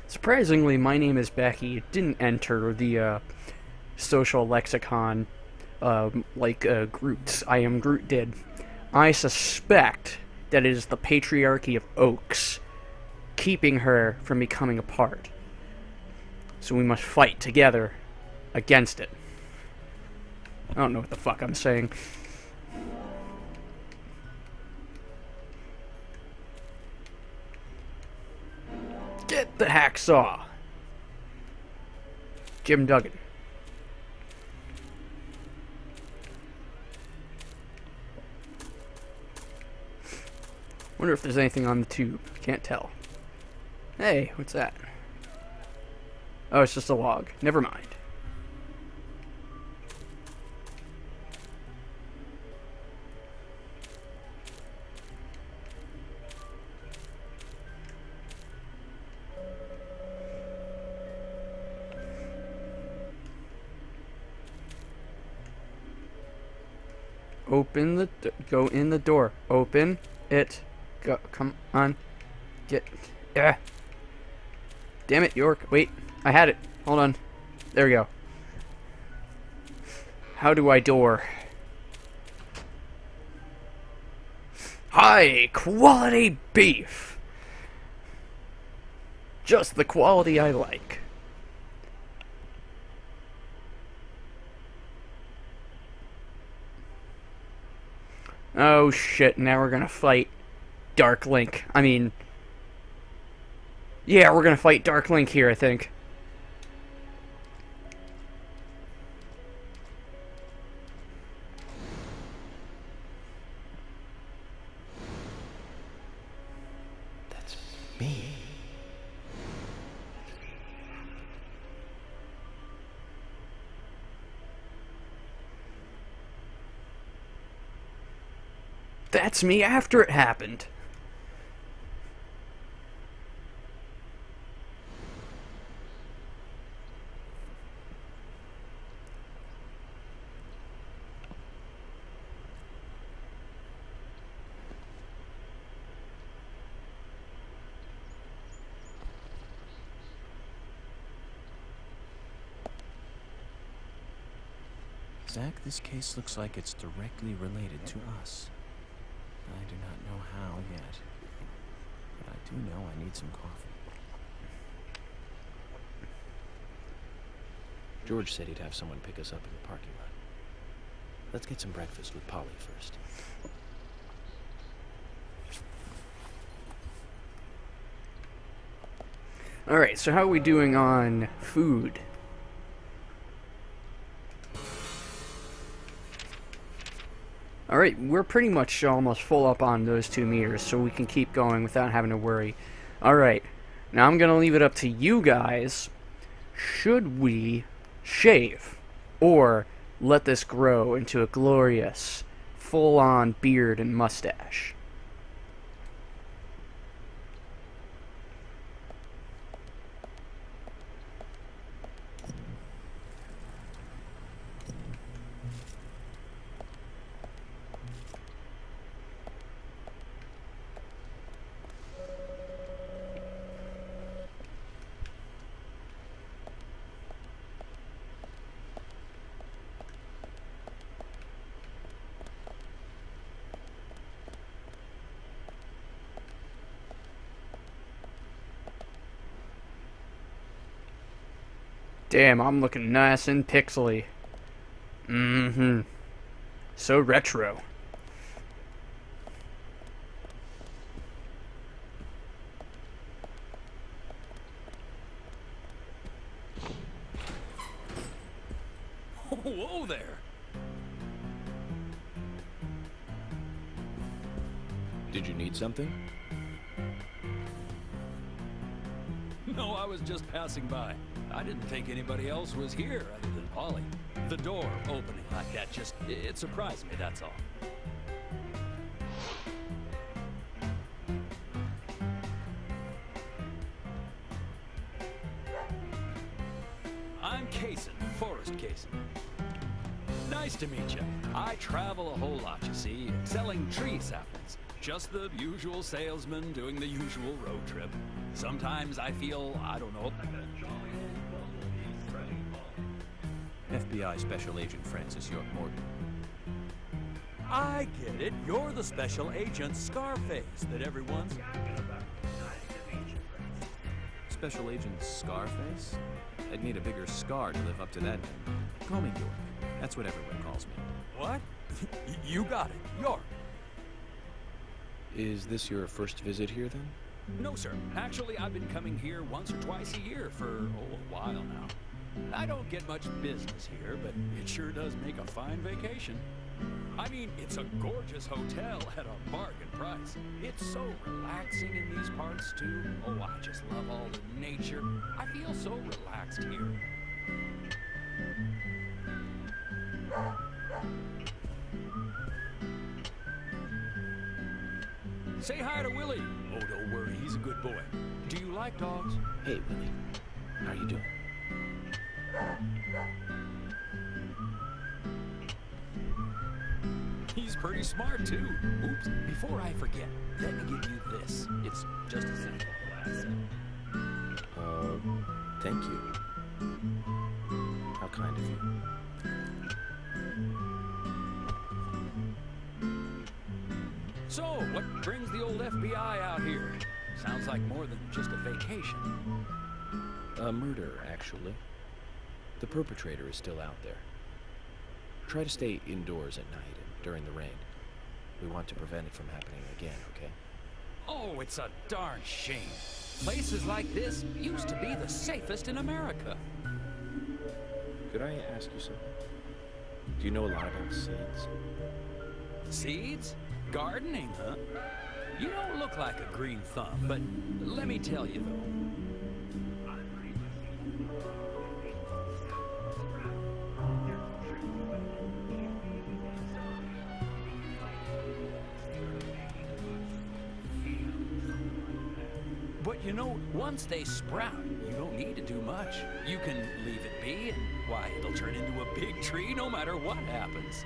Surprisingly, my name is Becky. It didn't enter the social lexicon like Groot's I Am Groot did. I suspect that it is the patriarchy of Oaks keeping her from becoming a part. So we must fight together against it. I don't know what the fuck I'm saying. Get the hacksaw! Jim Duggan. Wonder if there's anything on the tube. Can't tell. Hey, what's that? Oh, it's just a log. Never mind. Open the go in the door. Open it. Go. Come on. Get. Damn it, York. Wait. I had it. Hold on. There we go. How do I door? High quality beef. Just the quality I like. Oh shit, now we're gonna fight Dark Link. I mean... yeah, we're gonna fight Dark Link here, I think. That's me. That's me after it happened. Zach, this case looks like it's directly related to us. I do not know how yet, but I do know I need some coffee. George said he'd have someone pick us up in the parking lot. Let's get some breakfast with Polly first. Alright, so how are we doing on food? Alright, we're pretty much almost full up on those 2 meters, so we can keep going without having to worry. Alright, now I'm going to leave it up to you guys. Should we shave? Or let this grow into a glorious, full-on beard and mustache? Damn, I'm looking nice and pixely. Mm-hmm. So retro. Whoa there! Did you need something? No, I was just passing by. I didn't think anybody else was here other than Polly. The door opening like that it surprised me, that's all. I'm Kaysen, Forrest Kaysen. Nice to meet you. I travel a whole lot, you see, selling tree saplings. Just the usual salesman doing the usual road trip. Sometimes I feel, I don't know, like a jolly old FBI Special Agent Francis York Morgan. I get it. You're the special agent Scarface that everyone's... Special Agent Scarface? I'd need a bigger scar to live up to that name. Call me York. That's what everyone calls me. What? You got it. York. Is this your first visit here, then? No, sir. Actually, I've been coming here once or twice a year for, a while now. I don't get much business here, but it sure does make a fine vacation. I mean, it's a gorgeous hotel at a bargain price. It's so relaxing in these parts, too. Oh, I just love all the nature. I feel so relaxed here. Say hi to Willie. Oh, don't worry, he's a good boy. Do you like dogs? Hey, Willie. How are you doing? He's pretty smart, too. Oops, before I forget, let me give you this. It's just a sample glass. Thank you. How kind of you. So, what brings the old FBI out here? Sounds like more than just a vacation. A murder, actually. The perpetrator is still out there. Try to stay indoors at night and during the rain. We want to prevent it from happening again, okay? Oh, it's a darn shame. Places like this used to be the safest in America. Could I ask you something? Do you know a lot about seeds? Seeds? Gardening, huh? You don't look like a green thumb, but let me tell you, though. But you know, once they sprout, you don't need to do much. You can leave it be, and why, it'll turn into a big tree no matter what happens.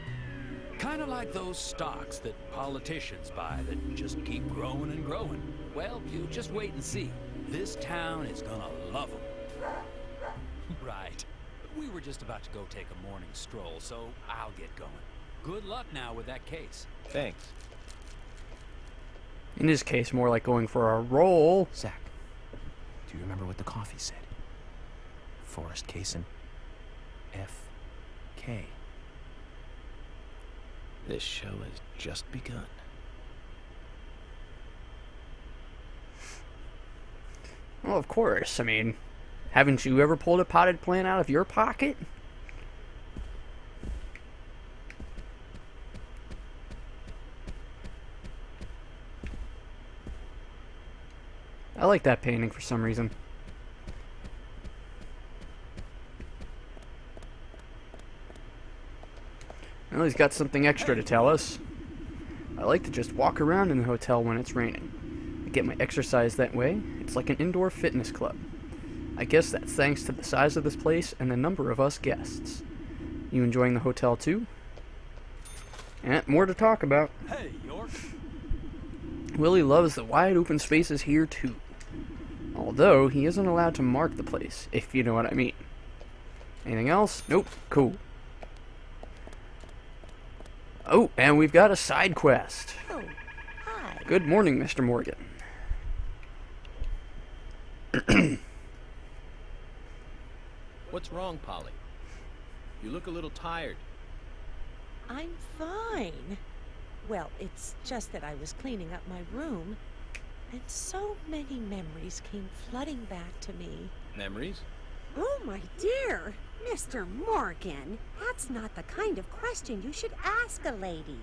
Kind of like those stocks that politicians buy that just keep growing and growing. Well, you just wait and see. This town is gonna love them. Right. We were just about to go take a morning stroll, so I'll get going. Good luck now with that case. Thanks. In this case, more like going for a roll. Zach, do you remember what the coffee said? Forrest Kaysen. F.K. This show has just begun. Well, of course. I mean, haven't you ever pulled a potted plant out of your pocket? I like that painting for some reason. Well, he's got something extra to tell us. I like to just walk around in the hotel when it's raining. I get my exercise that way. It's like an indoor fitness club. I guess that's thanks to the size of this place and the number of us guests. You enjoying the hotel too? And more to talk about. Hey, York. Willie loves the wide open spaces here too. Although, he isn't allowed to mark the place, if you know what I mean. Anything else? Nope. Cool. Oh, and we've got a side quest. Oh, hi. Good morning, Mr. Morgan. What's wrong, Polly? You look a little tired. I'm fine. Well, it's just that I was cleaning up my room, and so many memories came flooding back to me. Memories? Oh, my dear. Mr. Morgan, that's not the kind of question you should ask a lady.